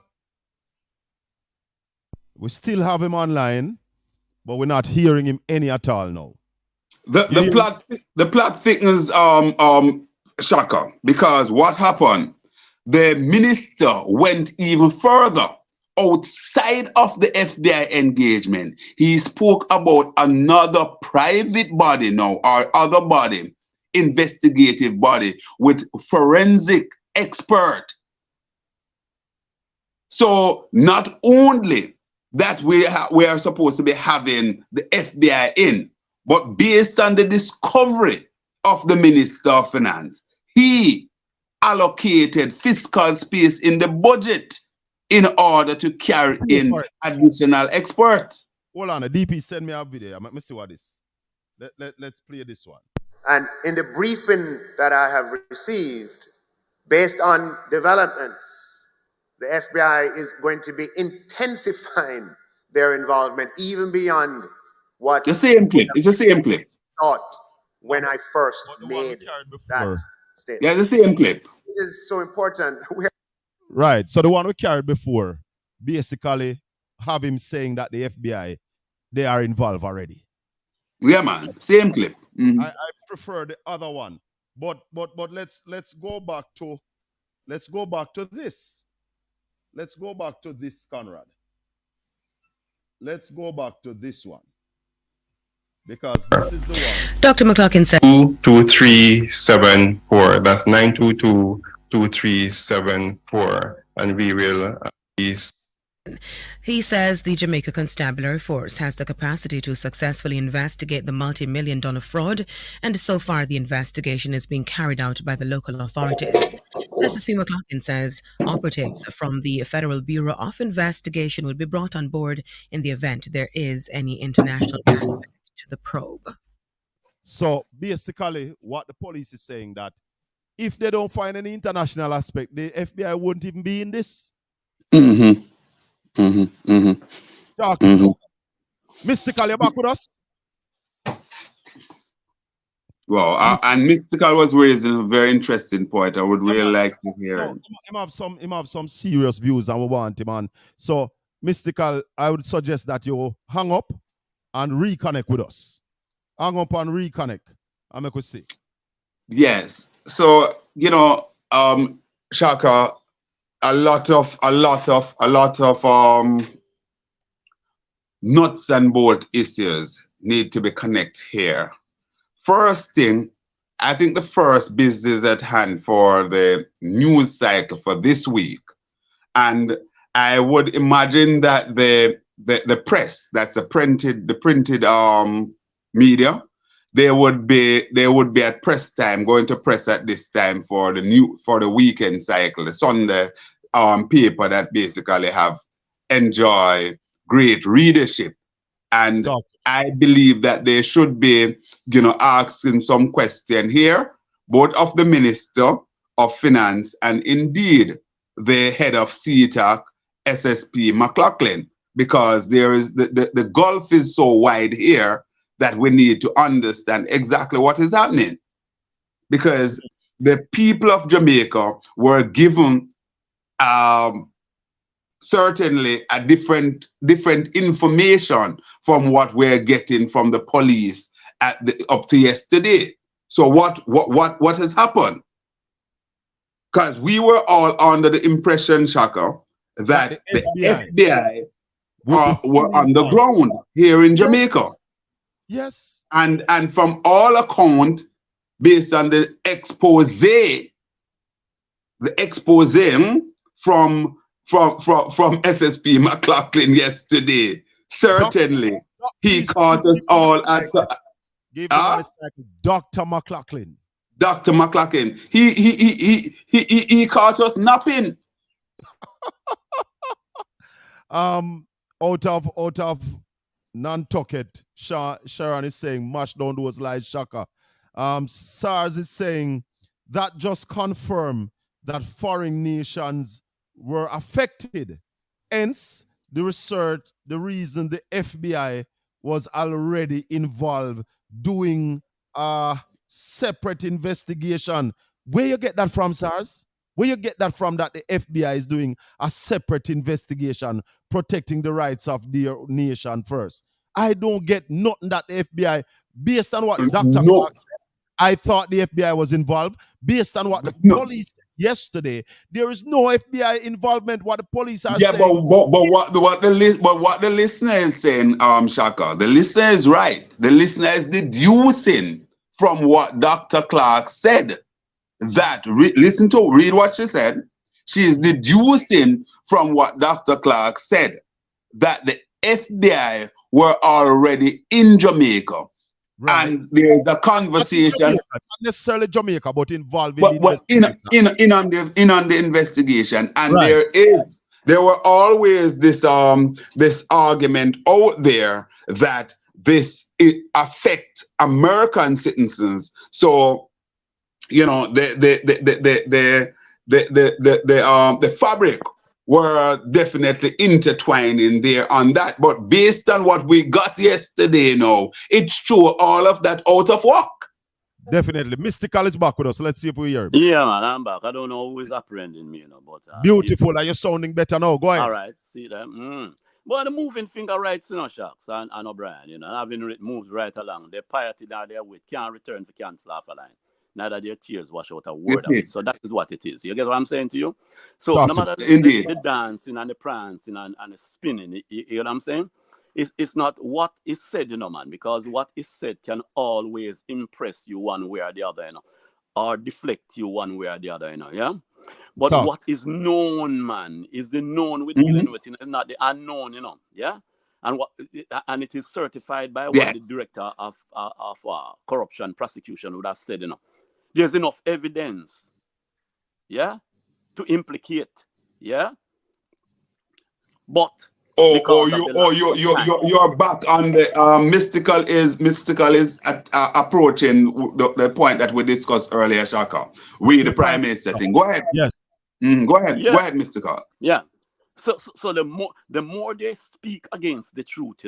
we still have him online, but we're not hearing him any at all now. The plot thickens, Shaka, because what happened? The minister went even further outside of the FBI engagement. He spoke about another private body now, or other body, investigative body with forensic expert. So not only that we are supposed to be having the FBI in, but based on the discovery of the Minister of Finance, he allocated fiscal space in the budget in order to carry in additional experts. Hold on, the DP send me a video. Let me see what this. Let's play this one. And in the briefing that I have received, based on developments, the FBI is going to be intensifying their involvement even beyond what... The same clip. It's the same clip. ...thought when I first made that statement. Yeah, the same clip. This is so important. Right. So the one we carried before, basically have him saying that the FBI, they are involved already. Yeah, man. Same clip. Mm-hmm. I prefer the other one. But let's go back to this. Let's go back to this, Conrad. Let's go back to this one. Because this is the one. Dr. McLaughlin said 22374. That's 922-2374. And we will He says the Jamaica Constabulary Force has the capacity to successfully investigate the multi-million-dollar fraud, and so far the investigation is being carried out by the local authorities. SSP McLaughlin says operatives from the Federal Bureau of Investigation will be brought on board in the event there is any international aspect to the probe. So basically what the police is saying that if they don't find any international aspect, the FBI wouldn't even be in this. Mm-hmm. Mm-hmm. Mm-hmm. Mm-hmm. Mystical, you back with us? Well, and Mystical was raising a very interesting point. I would really like to hear him. Him have some serious views and we want him on. So, Mystical, I would suggest that you hang up and reconnect with us. Hang up and reconnect. I make us see. Yes. So, Shaka, a lot of nuts and bolt issues need to be connected here. First thing, I think the first business at hand for the news cycle for this week, and I would imagine that the press, that's the printed media, they would be at press time, going to press at this time for the weekend cycle, the Sunday paper that basically have enjoy great readership. And I believe that they should be, asking some question here, both of the Minister of Finance and indeed the head of CTAC, SSP McLaughlin, because there is the gulf is so wide here that we need to understand exactly what is happening. Because the people of Jamaica were given certainly a different information from what we're getting from the police up to yesterday. So what has happened? Because we were all under the impression, Shaka, that the FBI were on the ground here in Jamaica. Yes. And from all account, based on the expose from SSP McLaughlin yesterday, certainly he caught us all at Dr. McLaughlin. Dr. McLaughlin. He caught us napping. Out of Nantucket, Sharon is saying, mash down those lies, Shaka. SARS is saying that just confirmed that foreign nations were affected. Hence, the research, the reason the FBI was already involved doing a separate investigation. Where you get that from, SARS? Where you get that from, that the FBI is doing a separate investigation protecting the rights of their nation first? I don't get nothing that the FBI, based on what Dr. Clark said, I thought the FBI was involved. Based on what the police said yesterday, there is no FBI involvement. What the police are saying. But what the listener is saying, Shaka, the listener is right. The listener is deducing from what Dr. Clark said. That read what she said. She is deducing from what Dr. Clark said that the FBI were already in Jamaica. Right. And there's a conversation, not necessarily Jamaica, but involved in the investigation. And right. there were always this argument out there that it affects American citizens. So, the fabric were definitely intertwining there on that. But based on what we got yesterday now, it's true all of that out of work. Definitely. Mystical is back with us. Let's see if we hear him. Yeah, man, I'm back. I don't know who is apprehending me, but beautiful. Are you sounding better now? Go ahead. All right. See that? Well, the moving finger rights, Sharks and O'Brien, and having moved right along. Their piety now their wit can't return to cancel off a line. Neither their tears wash out a word of it. So that is what it is. You get what I'm saying to you? So no matter the dancing and the prancing and the spinning, you know what I'm saying? It's not what is said, man, because what is said can always impress you one way or the other, or deflect you one way or the other, yeah? But what is known, man, is the known we're dealing with, it's not the unknown, yeah? And it is certified by what the director of corruption prosecution would have said, There's enough evidence, yeah, to implicate, yeah. But you're back on the mystical is approaching the point that we discussed earlier, Shaka. The Prime Minister thing. Go ahead. Yes. Go ahead. Yeah. Go ahead, mystical. Yeah. So the more they speak against the truth,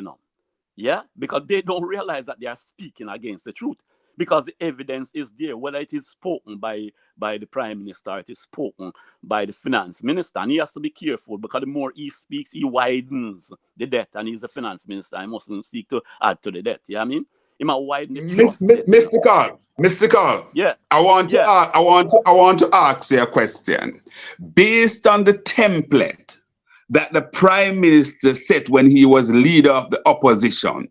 yeah, because they don't realize that they are speaking against the truth. Because the evidence is there, whether it is spoken by the Prime Minister, it is spoken by the Finance Minister. And he has to be careful, because the more he speaks, he widens the debt. And he's the Finance Minister. He mustn't seek to add to the debt. You know what I mean? He might widen the Mystical. Yeah. I want to ask you a question. Based on the template that the Prime Minister set when he was leader of the opposition,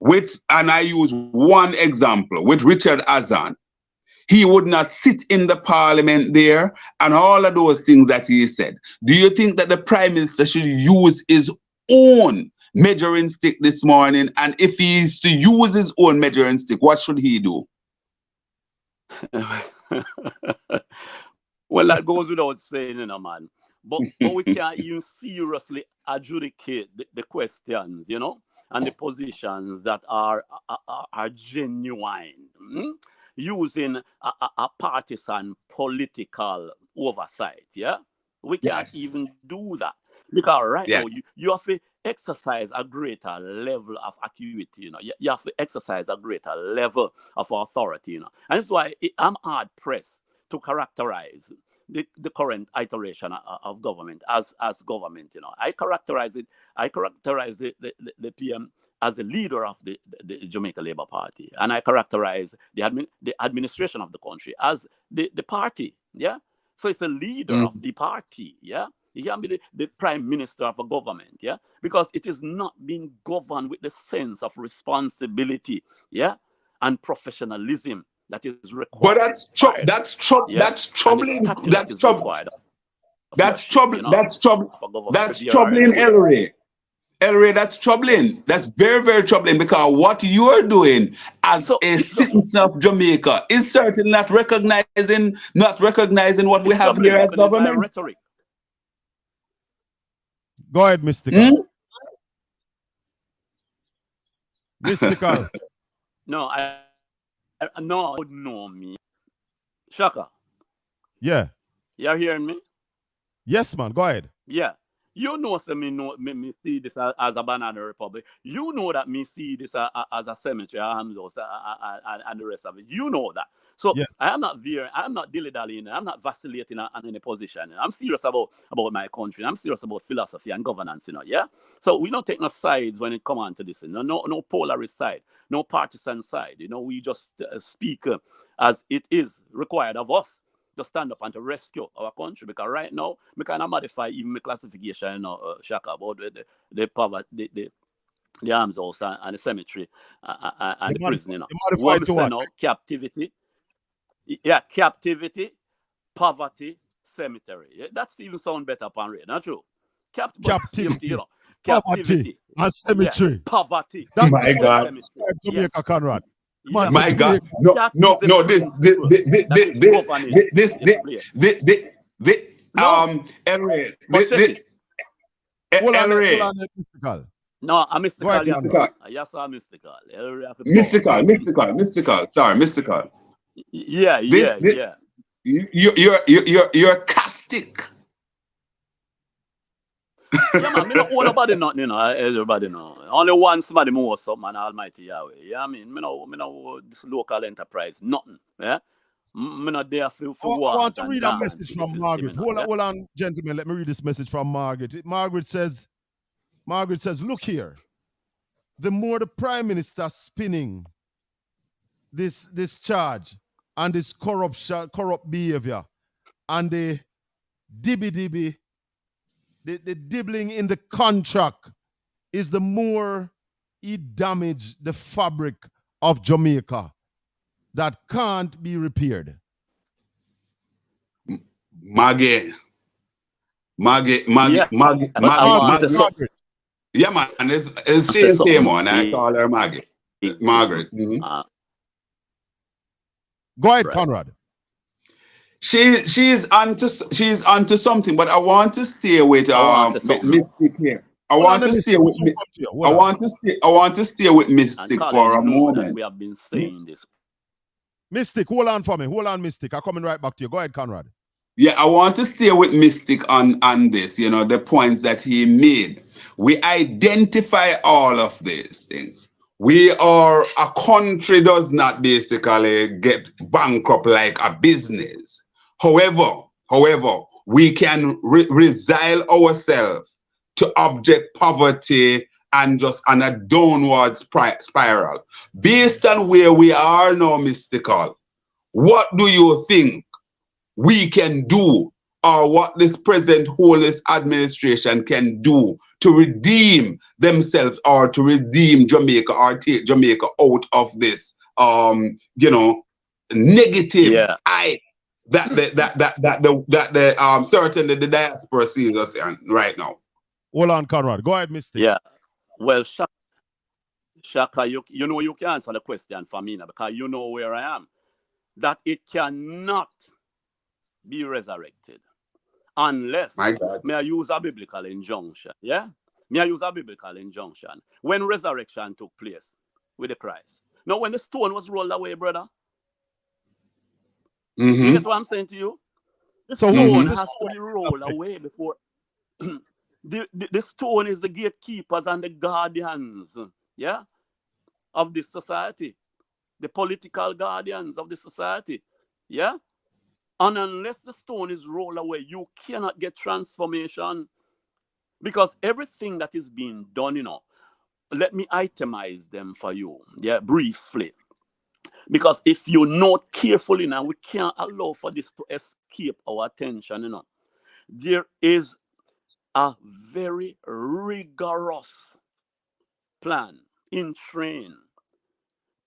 and I use one example, with Richard Azan. He would not sit in the parliament there and all of those things that he said. Do you think that the prime minister should use his own measuring stick this morning? And if he is to use his own measuring stick, what should he do? Well, that goes without saying, man. But we can't even seriously adjudicate the questions, and the positions that are genuine, using a partisan political oversight. Yeah, we can't even do that, because right now you have to exercise a greater level of acuity. You have to exercise a greater level of authority. And that's why I'm hard pressed to characterize the current iteration of government as government. I characterize the PM as the leader of the Jamaica Labour Party, and I characterize the administration of the country as the party. Yeah, so it's a leader of the party. Yeah, he can be the prime minister of a government. Yeah, because it is not being governed with the sense of responsibility. Yeah, and professionalism that is required. But that's troubling. That's troubling. That's troubling, Elray, that's troubling. That's very, very troubling, because what you're doing as a citizen of Jamaica is certainly not recognizing what we have here as government. Rhetoric. Go ahead, Mystical. Mystical. No, I would know me. Shaka. Yeah. You're hearing me? Yes, man. Go ahead. Yeah. Me see this as a banana republic. You know that me see this as a cemetery, and the rest of it. You know that. So yes. I am not veering. I'm not dilly-dallying. I'm not vacillating on any position. I'm serious about my country. I'm serious about philosophy and governance. Yeah. So we don't take no sides when it comes on to this. No polarist side, no partisan side. We just speak as it is required of us to stand up and to rescue our country. Because right now, we cannot modify even my classification, Shaka, about the poverty, the arms house and the cemetery and the prison. What we say now, captivity. Yeah, captivity, poverty, cemetery. Yeah, that's even sound better upon radio, not true? Captivity, poverty, and cemetery. Yeah, poverty. That's my God. Jamaica, Conrad. Man, my God, no, this, Mystical. No, I'm mystical. Yes, I'm mystical. Mystical. Sorry, mystical. Yeah. You're caustic. Yeah, man, me not own nobody nothing, everybody know. Only one somebody more something, man, Almighty Yahweh. Yeah, I mean, me no this local enterprise, nothing. Yeah. Me not there for I want to read a message from Margaret. Hold on, gentlemen. Let me read this message from Margaret. Margaret says, look here. The more the Prime Minister spinning this charge and this corrupt behavior and the dibby, the dibbling in the contract, is the more he damaged the fabric of Jamaica that can't be repaired. Margaret. Yeah, man, it's same one. I call her Margaret. Margaret. Mm-hmm. Go ahead, Conrad. She's onto something, but I want to stay with Mystic here. I want to stay with Mystic for a moment. We have been saying this. Mystic, hold on for me. Hold on, Mystic. I'm coming right back to you. Go ahead, Conrad. Yeah, I want to stay with Mystic on this, the points that he made. We identify all of these things. A country does not basically get bankrupt like a business. However, we can resile ourselves to abject poverty and just on a downward spiral. Based on where we are now, Mystical, what do you think we can do or what this present Holiness administration can do to redeem themselves or to redeem Jamaica or take Jamaica out of this negative Yeah. eye that certainly the diaspora sees us in right now. Hold on, Conrad. Go ahead, Mystic. Yeah. Well, Shaka, you know you can answer the question for me now because you know where I am. That it cannot be resurrected unless My God. may I use a biblical injunction. Yeah? May I use a biblical injunction. When resurrection took place with the Christ. Now, when the stone was rolled away, brother, you get what I'm saying to you? The stone has to be rolled away before. The stone is the gatekeepers and the guardians, yeah, of this society, the political guardians of the society, yeah. And unless the stone is rolled away, you cannot get transformation, because everything that is being done, let me itemize them for you, yeah, briefly. Because if you note carefully now, we can't allow for this to escape our attention, There is a very rigorous plan in train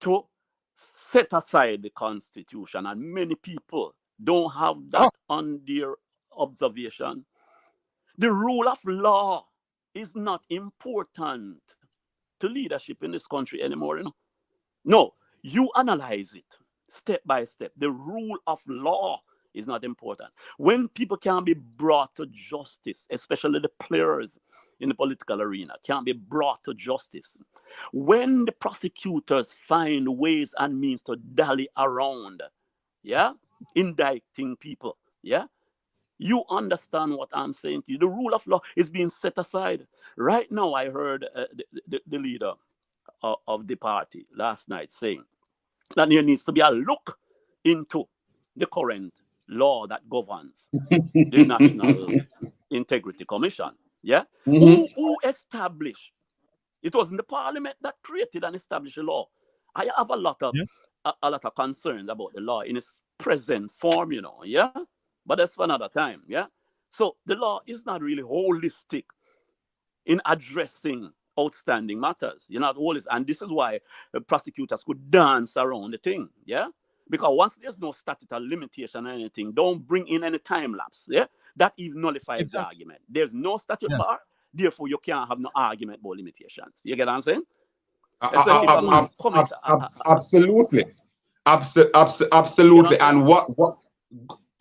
to set aside the Constitution, and many people don't have that on their observation. The rule of law is not important to leadership in this country anymore. No, you analyze it step by step. The rule of law is not important. When people can be brought to justice, especially the players in the political arena, can be brought to justice. When the prosecutors find ways and means to dally around, yeah, indicting people, yeah, you understand what I'm saying to you. The rule of law is being set aside. Right now, I heard the leader of the party last night saying that there needs to be a look into the current law that governs the National Integrity Commission. Yeah? Who established? It wasn't the parliament that created and established the law. I have a lot of concerns about the law in its present form, yeah? But that's for another time, yeah? So the law is not really holistic in addressing outstanding matters. And this is why prosecutors could dance around the thing, yeah? Because once there's no statutory limitation or anything, don't bring in any time lapse, yeah? That even nullifies the argument. There's no statute bar, therefore you can't have no argument about limitations. You get what I'm saying? Absolutely. Absolutely. And what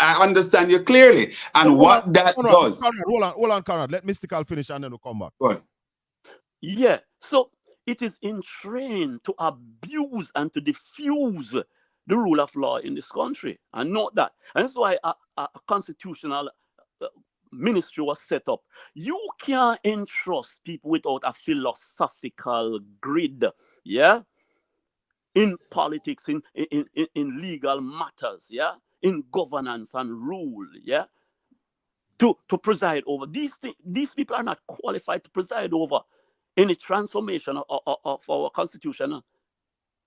I understand you clearly. And what that does. Hold on, Conrad. Let Mystical finish and then we'll come back. Go ahead. Yeah. So it is entrained to abuse and to diffuse the rule of law in this country. And note that. And that's why a constitutional ministry was set up. You can't entrust people without a philosophical grid, yeah, in politics, in legal matters, yeah, in governance and rule, yeah, to preside over these things. These people are not qualified to preside over any transformation of our constitution.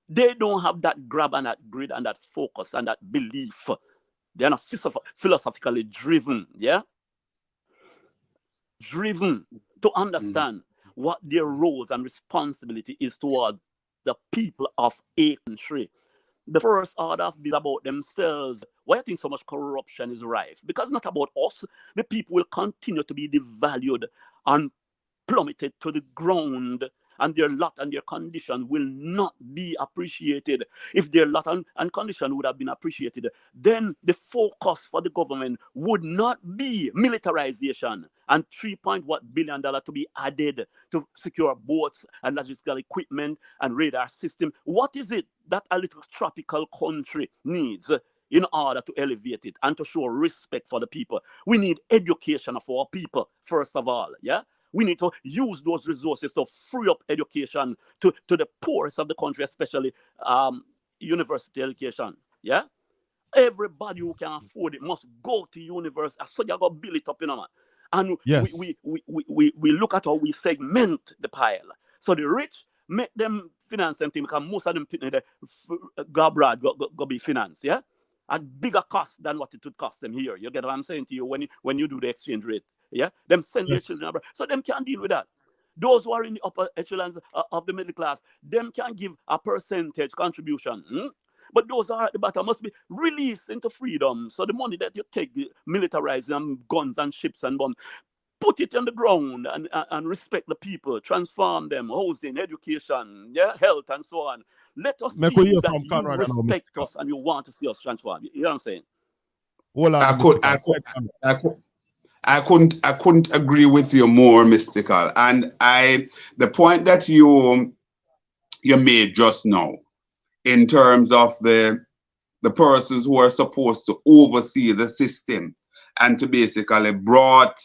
They don't have that grab and that grid and that focus and that belief. They're not philosophically driven, yeah, driven to understand what their roles and responsibility is towards the people of a country. The first order of business about themselves. Why I think so much corruption is rife? Because not about us. The people will continue to be devalued and plummeted to the ground, and their lot and their condition will not be appreciated. If their lot and condition would have been appreciated, then the focus for the government would not be militarization and $3 billion to be added to secure boats and logistical equipment and radar system. What is it that a little tropical country needs in order to elevate it and to show respect for the people? We need education of our people, first of all, yeah? We need to use those resources to free up education to the poorest of the country, especially university education. Yeah, everybody who can afford it must go to university. So you got to build it up, man. And we look at how we segment the pile. So the rich make them finance something because most of them go abroad, go be financed. Yeah. at bigger cost than what it would cost them here. You get what I'm saying to you when you do the exchange rate? Yeah, them send their Yes. children abroad, so them can deal with that. Those who are in the upper echelons of the middle class, them can give a percentage contribution. But those who are at the bottom must be released into freedom. So the money that you take, the militarizing guns and ships and bombs, put it on the ground and respect the people, transform them, housing, education, yeah, health, and so on. Let us Make we see hear that from you Conrad and now, Mr. respect Carl. us and you want to see us transform. You know what I'm saying? Hold I on, could, Mr. I Carl. could, I could, I couldn't agree with you more, Mystical. And the point that you made just now, in terms of the persons who are supposed to oversee the system and to basically brought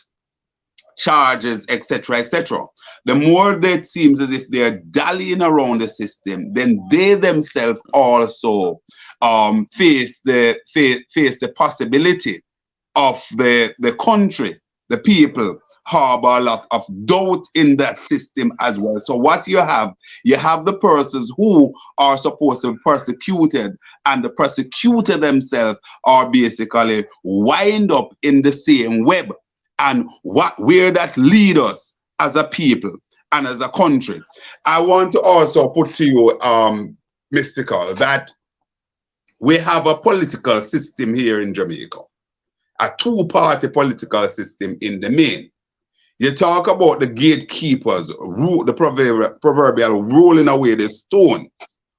charges, etc., etc. The more that it seems as if they're dallying around the system, then they themselves also face the possibility of the country, the people harbor a lot of doubt in that system as well. So what you have the persons who are supposed to be persecuted, and the persecutor themselves are basically wind up in the same web. And where that lead us as a people and as a country. I want to also put to you, Mystical, that we have a political system here in Jamaica, a two-party political system in the main. You talk about the gatekeepers, the proverbial rolling away the stones,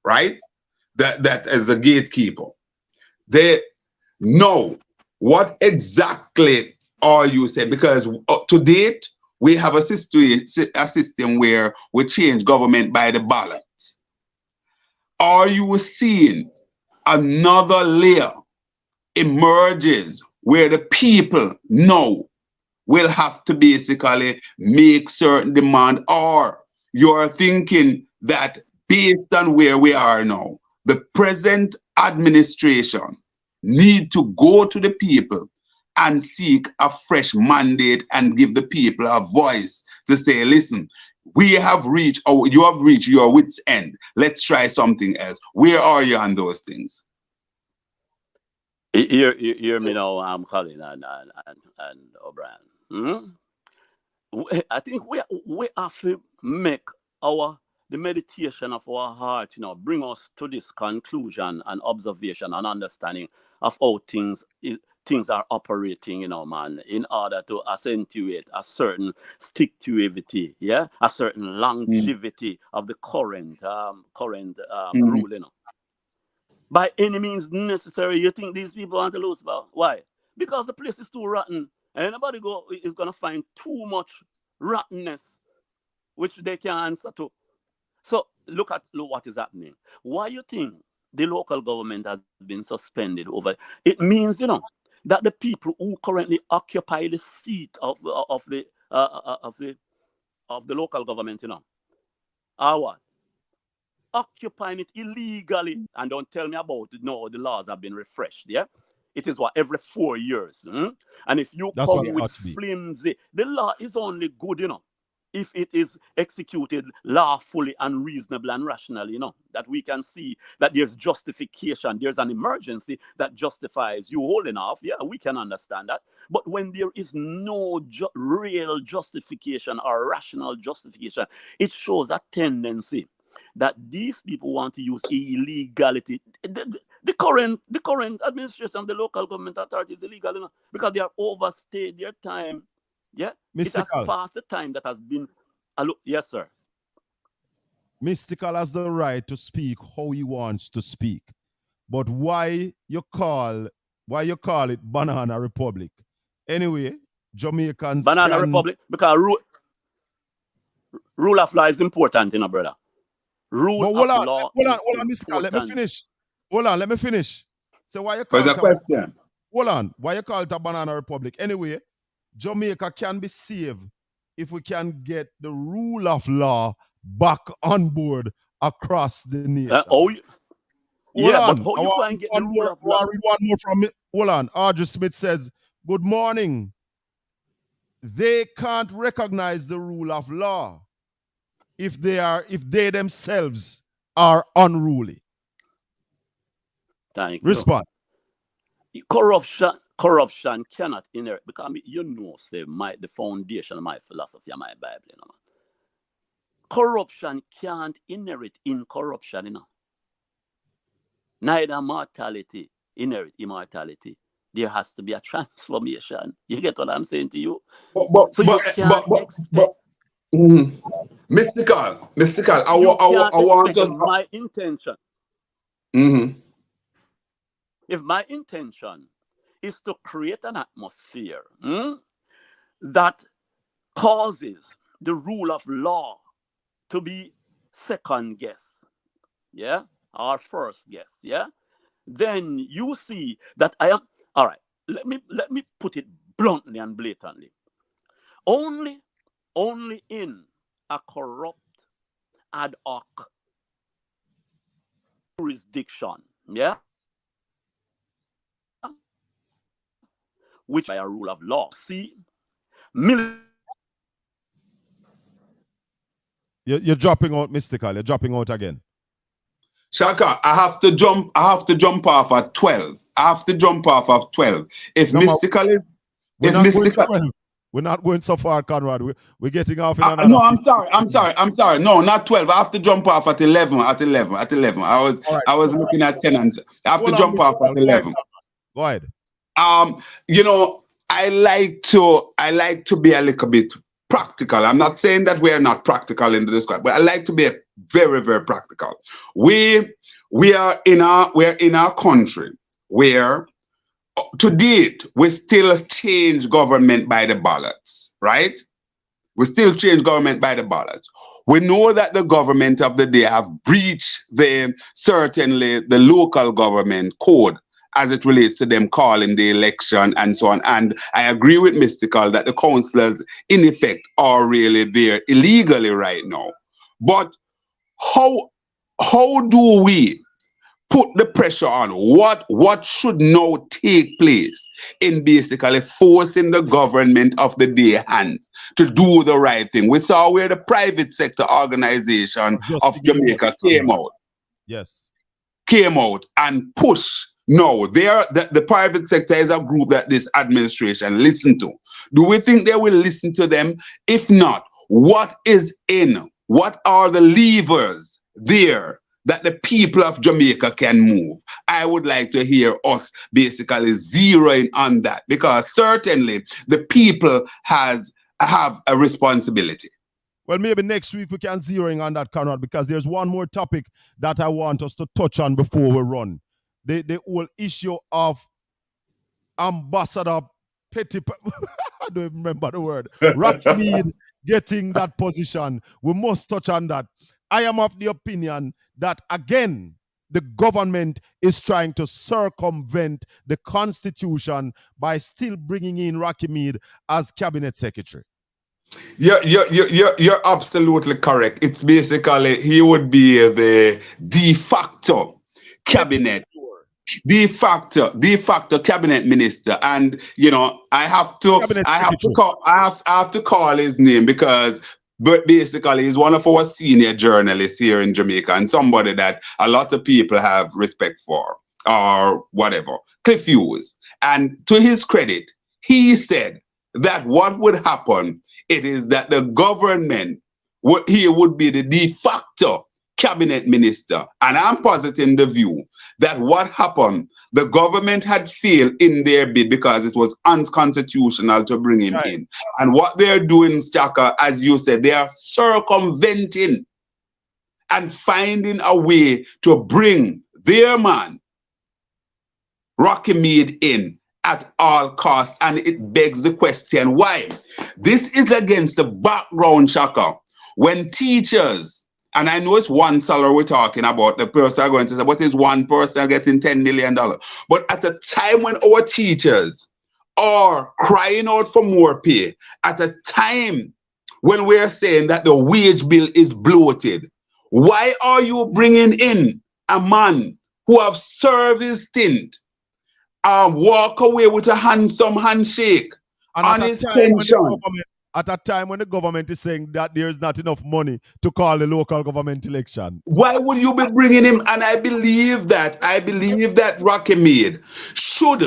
right? That is a gatekeeper. They know what exactly are you saying? Because to date, we have a system where we change government by the ballot. Are you seeing another layer emerges where the people know will have to basically make certain demand, or you're thinking that based on where we are now, the present administration need to go to the people and seek a fresh mandate and give the people a voice to say, listen, we have reached, or you have reached your wit's end. Let's try something else. Where are you on those things? Hear me now, I'm Colin and O'Brien. I think we have to make the meditation of our heart, bring us to this conclusion and observation and understanding of how things are operating, man, in order to accentuate a certain stick-to-ivity, yeah, a certain longevity of the current rule, By any means necessary, you think these people want to lose power? Why? Because the place is too rotten. And anybody is going to find too much rottenness, which they can answer to. So look what is happening. Why you think the local government has been suspended over? It means, that the people who currently occupy the seat of the local government, are what? Occupying it illegally. And don't tell me about it. No, the laws have been refreshed. Yeah, it is what, every 4 years. And if you That's what come it with ought to be. flimsy, the law is only good, if it is executed lawfully and reasonably and rationally, that we can see that there's justification, there's an emergency that justifies you holding off. Yeah, we can understand that. But when there is no real justification or rational justification, it shows a tendency that these people want to use illegality. The current administration of the local government authority is illegal, because they have overstayed their time. Yeah, it has Mystical. passed the time that has been. Yes, sir. Mystical has the right to speak how he wants to speak. But why you call it Banana Republic? Anyway, Jamaicans Banana can. Republic, because rule of law is important, brother. Rule But of law is hold on, Mystical. Let me important. finish. Hold on, let me finish. So why you call There's it a question. hold on, why you call it a Banana Republic? Anyway, Jamaica can be saved if we can get the rule of law back on board across the nation. Hold Yeah, but on. how I you want can get the rule of law? read one more from it. Hold on. Audrey Smith says, good morning. They can't recognize the rule of law if they themselves are unruly. Thank you. Respond. Corruption cannot inherit because say the foundation of my philosophy and my Bible, man. Corruption can't inherit incorruption, Neither mortality inherit immortality. There has to be a transformation. You get what I'm saying to you? You can't expect. Mystical. I want us. My intention. If my intention is to create an atmosphere that causes the rule of law to be second guess, or first guess, then you see that I am all right. Let me put it bluntly and blatantly. Only in a corrupt ad hoc jurisdiction, which by a rule of law, see, You're dropping out, Mystical. You're dropping out again. Shaka, I have to jump off at 12. I have to jump off at 12. If Mystical is we're not going so far, Conrad. We're getting off in another. No, I'm sorry. No, not 12. I have to jump off at 11. I was looking at 10 and I have to jump off at 11. Go ahead. I like to be a little bit practical. I'm not saying that we are not practical in the discussion, but I like to be very, very practical. We are in our country where to date we still change government by the ballots, right? We still change government by the ballots. We know that the government of the day have breached certainly the local government code as it relates to them calling the election and so on. And I agree with Mystical that the councillors in effect are really there illegally right now. But how do we put the pressure on what should now take place in basically forcing the government of the day hands to do the right thing? We saw where the private sector organization of Jamaica came out. Yes. Came out and pushed. No, the private sector is a group that this administration listen to. Do we think they will listen to them? If not, what are the levers there that the people of Jamaica can move? I would like to hear us basically zeroing on that, because certainly the people have a responsibility. Well, maybe next week we can zeroing on that, Conrad, because there's one more topic that I want us to touch on before we run. The whole issue of Ambassador Petty, I don't even remember the word, Rockmead getting that position. We must touch on that. I am of the opinion that, again, the government is trying to circumvent the Constitution by still bringing in Rockmead as cabinet secretary. You're absolutely correct. It's basically he would be the de facto cabinet. De facto cabinet minister, and I have to call his name because basically he's one of our senior journalists here in Jamaica and somebody that a lot of people have respect for or whatever. Cliff Hughes. And to his credit, he said that what would happen, it is that the government would be the de facto cabinet minister. And I'm positing the view that what happened, the government had failed in their bid because it was unconstitutional to bring him in. And what they're doing, Chaka, as you said, they are circumventing and finding a way to bring their man, Rockmead, in at all costs. And it begs the question, why? This is against the background, Chaka. When teachers, and I know it's one salary we're talking about, the person are going to say, what is one person getting $10 million? But at a time when our teachers are crying out for more pay, at a time when we're saying that the wage bill is bloated, why are you bringing in a man who have served his stint, walk away with a handsome handshake on his pension? at a time when the government is saying that there's not enough money to call the local government election. Why would you be bringing him? And I believe that Rocky Maid should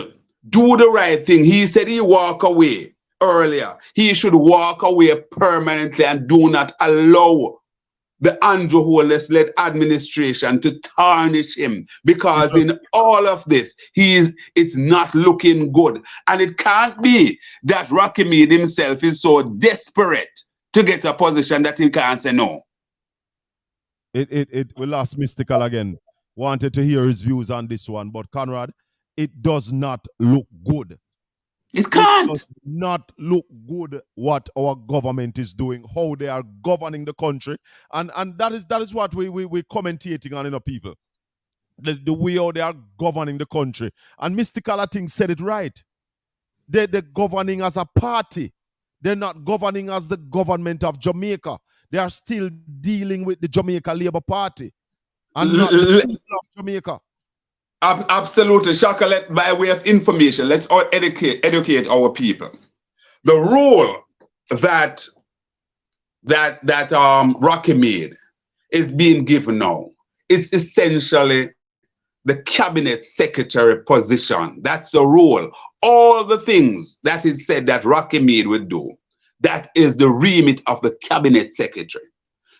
do the right thing. He said he walk away earlier. He should walk away permanently and do not allow the Andrew Holness-led administration to tarnish him, because in all of this, it's not looking good. And it can't be that Rocky Maid himself is so desperate to get a position that he can't say no. We lost Mystical again. Wanted to hear his views on this one, but Conrad, it does not look good. It can't. It does not look good what our government is doing, how they are governing the country, and that is what we're commentating on, people. The way how they are governing the country. And Mystical, I think, said it right. They're governing as a party. They're not governing as the government of Jamaica. They are still dealing with the Jamaica Labour Party and not the people of Jamaica. Absolutely. Shaka, by way of information, let's all educate our people. The rule that Rocky Maid is being given now is essentially the cabinet secretary position. That's the role. All the things that is said that Rocky Maid would do, that is the remit of the cabinet secretary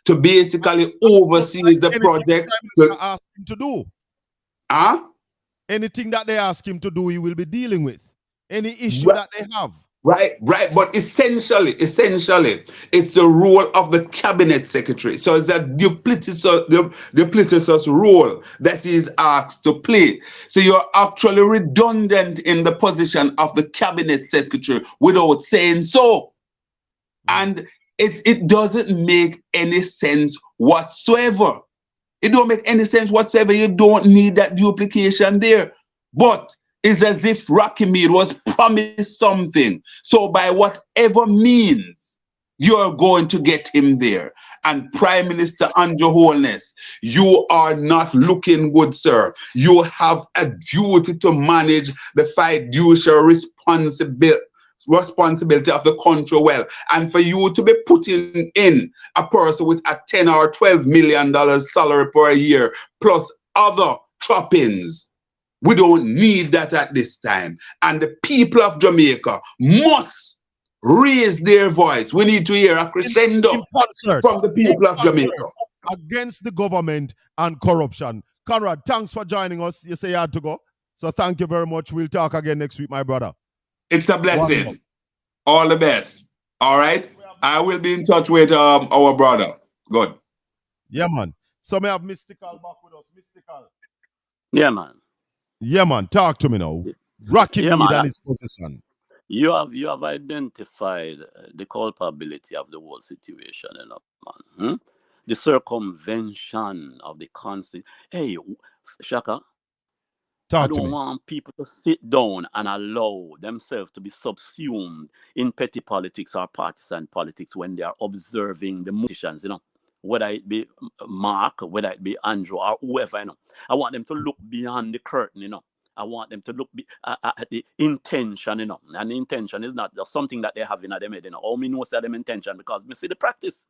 to basically oversee the project. Ask him to do. Huh? Anything that they ask him to do, he will be dealing with. Any issue that they have. Right. But essentially, it's the role of the cabinet secretary. So it's a duplicitous role that he is asked to play. So you're actually redundant in the position of the cabinet secretary without saying so. And it doesn't make any sense whatsoever. It don't make any sense whatsoever. You don't need that duplication there. But it's as if Rocky Maid was promised something. So by whatever means, you're going to get him there. And Prime Minister Andrew Holness, you are not looking good, sir. You have a duty to manage the fiduciary responsibility of the country well, and for you to be putting in a person with a $10 or $12 million salary per year plus other trappings, we don't need that at this time. And the people of Jamaica must raise their voice. We need to hear a crescendo from the people of Jamaica against the government and corruption. Conrad, thanks for joining us. You say you had to go, so thank you very much. We'll talk again next week, my brother. It's a blessing. All the best. All right. I will be in touch with our brother. Good. Yeah, man. So may I have Mystical back with us. Mystical. Yeah, man. Yeah, man. Talk to me now. Rocky Maid and his position. You have identified the culpability of the whole situation, man. The circumvention of the constitution. Hey, Shaka. I don't want people to sit down and allow themselves to be subsumed in petty politics or partisan politics when they are observing the politicians, whether it be Mark, whether it be Andrew or whoever, I want them to look beyond the curtain, I want them to look at the intention, and the intention is not just something that they have in their head, All me know say them intention because me see the practice.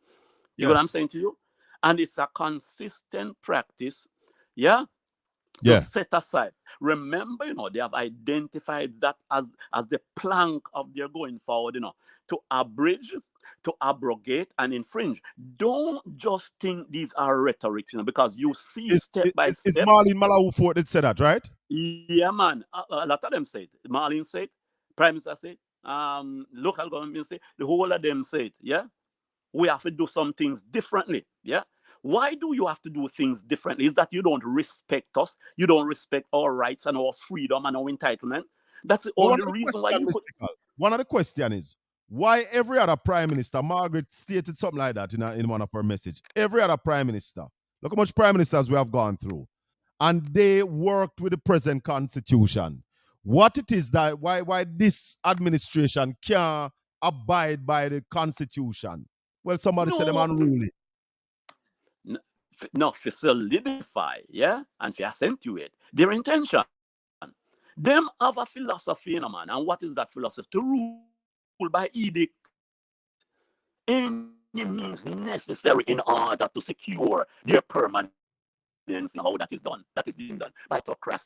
You know what I'm saying to you? And it's a consistent practice, yeah? To set aside. Remember, they have identified that as the plank of their going forward, to abridge, to abrogate, and infringe. Don't just think these are rhetoric, because you see step by step. It's Marlene Malawi Fort that said that, right? Yeah, man. A lot of them said. Marlene said, Prime Minister said, local government said, the whole of them said, yeah? We have to do some things differently, yeah? Why do you have to do things differently? Is that you don't respect us? You don't respect our rights and our freedom and our entitlement? That's the only reason why you put... One of the questions is, why every other prime minister, Margaret stated something like that in one of her messages, every other prime minister, look how much prime ministers we have gone through, and they worked with the present constitution. What it is that, why this administration can't abide by the constitution? Well, somebody said them unruly. No, for solidify, yeah, and for accentuate their intention. Them have a philosophy, man. And what is that philosophy? To rule by edict. any means necessary in order to secure their permanence. Now, how that is done. That is being done by autocracy.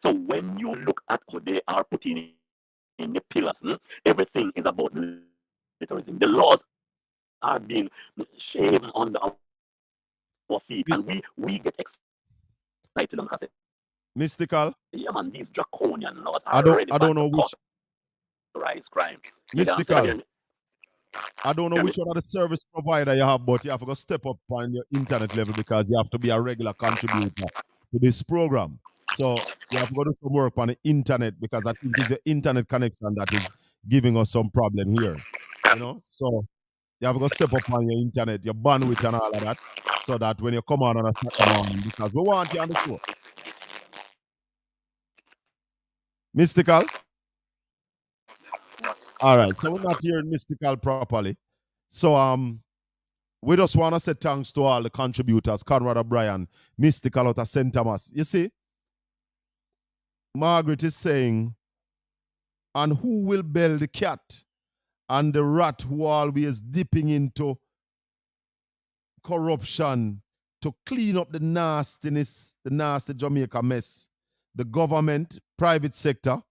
So when you look at how they are putting in the pillars, everything is about militarism. The laws are being shaven under our feet, and we get excited and say, Mystical. yeah, man, these draconian laws are I don't know which rise crime. Mystical. I don't know which one of the service provider you have, but you have to go step up on your internet level because you have to be a regular contributor to this program. So you have to go do some work on the internet because I think it's the internet connection that is giving us some problem here. You know, so you have to go step up on your internet, your bandwidth and all of that, so that when you come on a Saturday morning, because we want you on the show. Mystical. All right, so we're not hearing Mystical properly. So we just want to say thanks to all the contributors, Conrad O'Brien, Mystical out of St. Thomas. You see, Margaret is saying, and who will bail the cat and the rat who always dipping into corruption to clean up the nastiness, the nasty Jamaica mess? The government, private sector,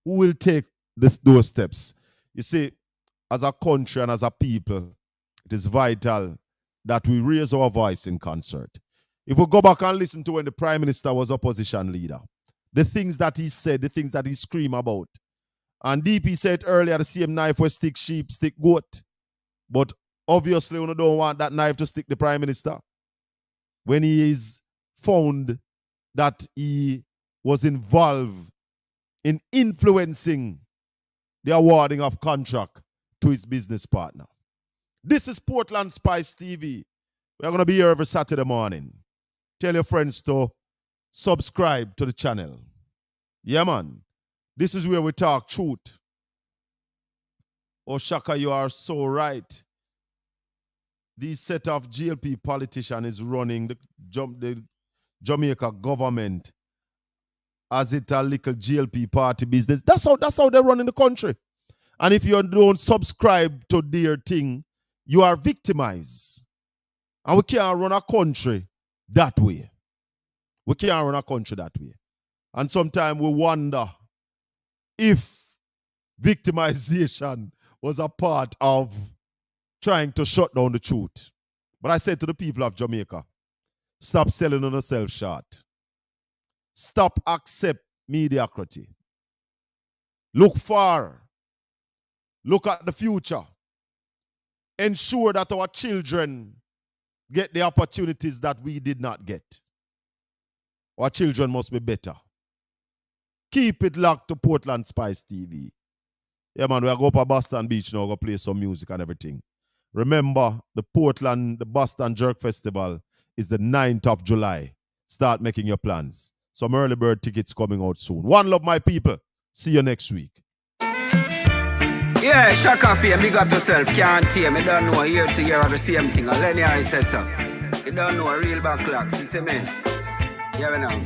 who will take those steps? You see, as a country and as a people, it is vital that we raise our voice in concert. If we go back and listen to when the Prime Minister was opposition leader, the things that he said, the things that he screamed about. And DP said earlier, the same knife will stick sheep, stick goat. But obviously, we don't want that knife to stick the Prime Minister. When he is found that he was involved in influencing the awarding of contract to his business partner. This is Portland Spice TV. We're going to be here every Saturday morning. Tell your friends to subscribe to the channel. Yeah, man. This is where we talk truth. Oh, Shaka, you are so right. This set of GLP politician is running the Jamaica government as it a little GLP party business. That's how they run in the country. And if you don't subscribe to their thing, you are victimized. And we can't run a country that way. We can't run a country that way. And sometimes we wonder if victimization was a part of trying to shut down the truth. But I said to the people of Jamaica, stop selling on yourself short. Stop accept mediocrity. Look far. Look at the future. Ensure that our children get the opportunities that we did not get. Our children must be better. Keep it locked to Portland Spice TV. Yeah, man, we'll go up to Boston Beach now, go play some music and everything. Remember, the Boston Jerk Festival is the 9th of July. Start making your plans. Some early bird tickets coming out soon. One love, my people. See you next week. Yeah, Shaka Fame, big up yourself. Can't hear me, don't know here to hear the same thing. And Lenny I says so. You don't know a real backlog, see me? Yeah, we know.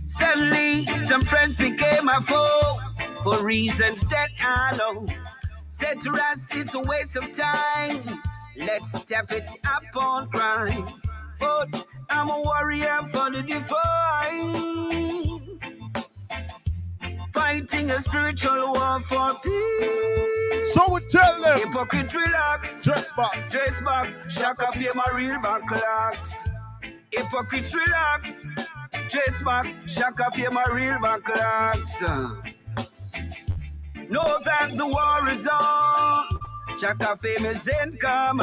Suddenly, some friends became my foe for reasons that I know. Said to us, it's a waste of time. Let's step it up on crime. But I'm a warrior for the divine. Fighting a spiritual war for peace. So we tell them. Hypocrite relax. Dress back. Dress back. Shaka Fame a real backlocks. Hypocrite relax. Dress back. Shaka Fame a real backlocks. Know that the war is on. Shaka Fame is in come.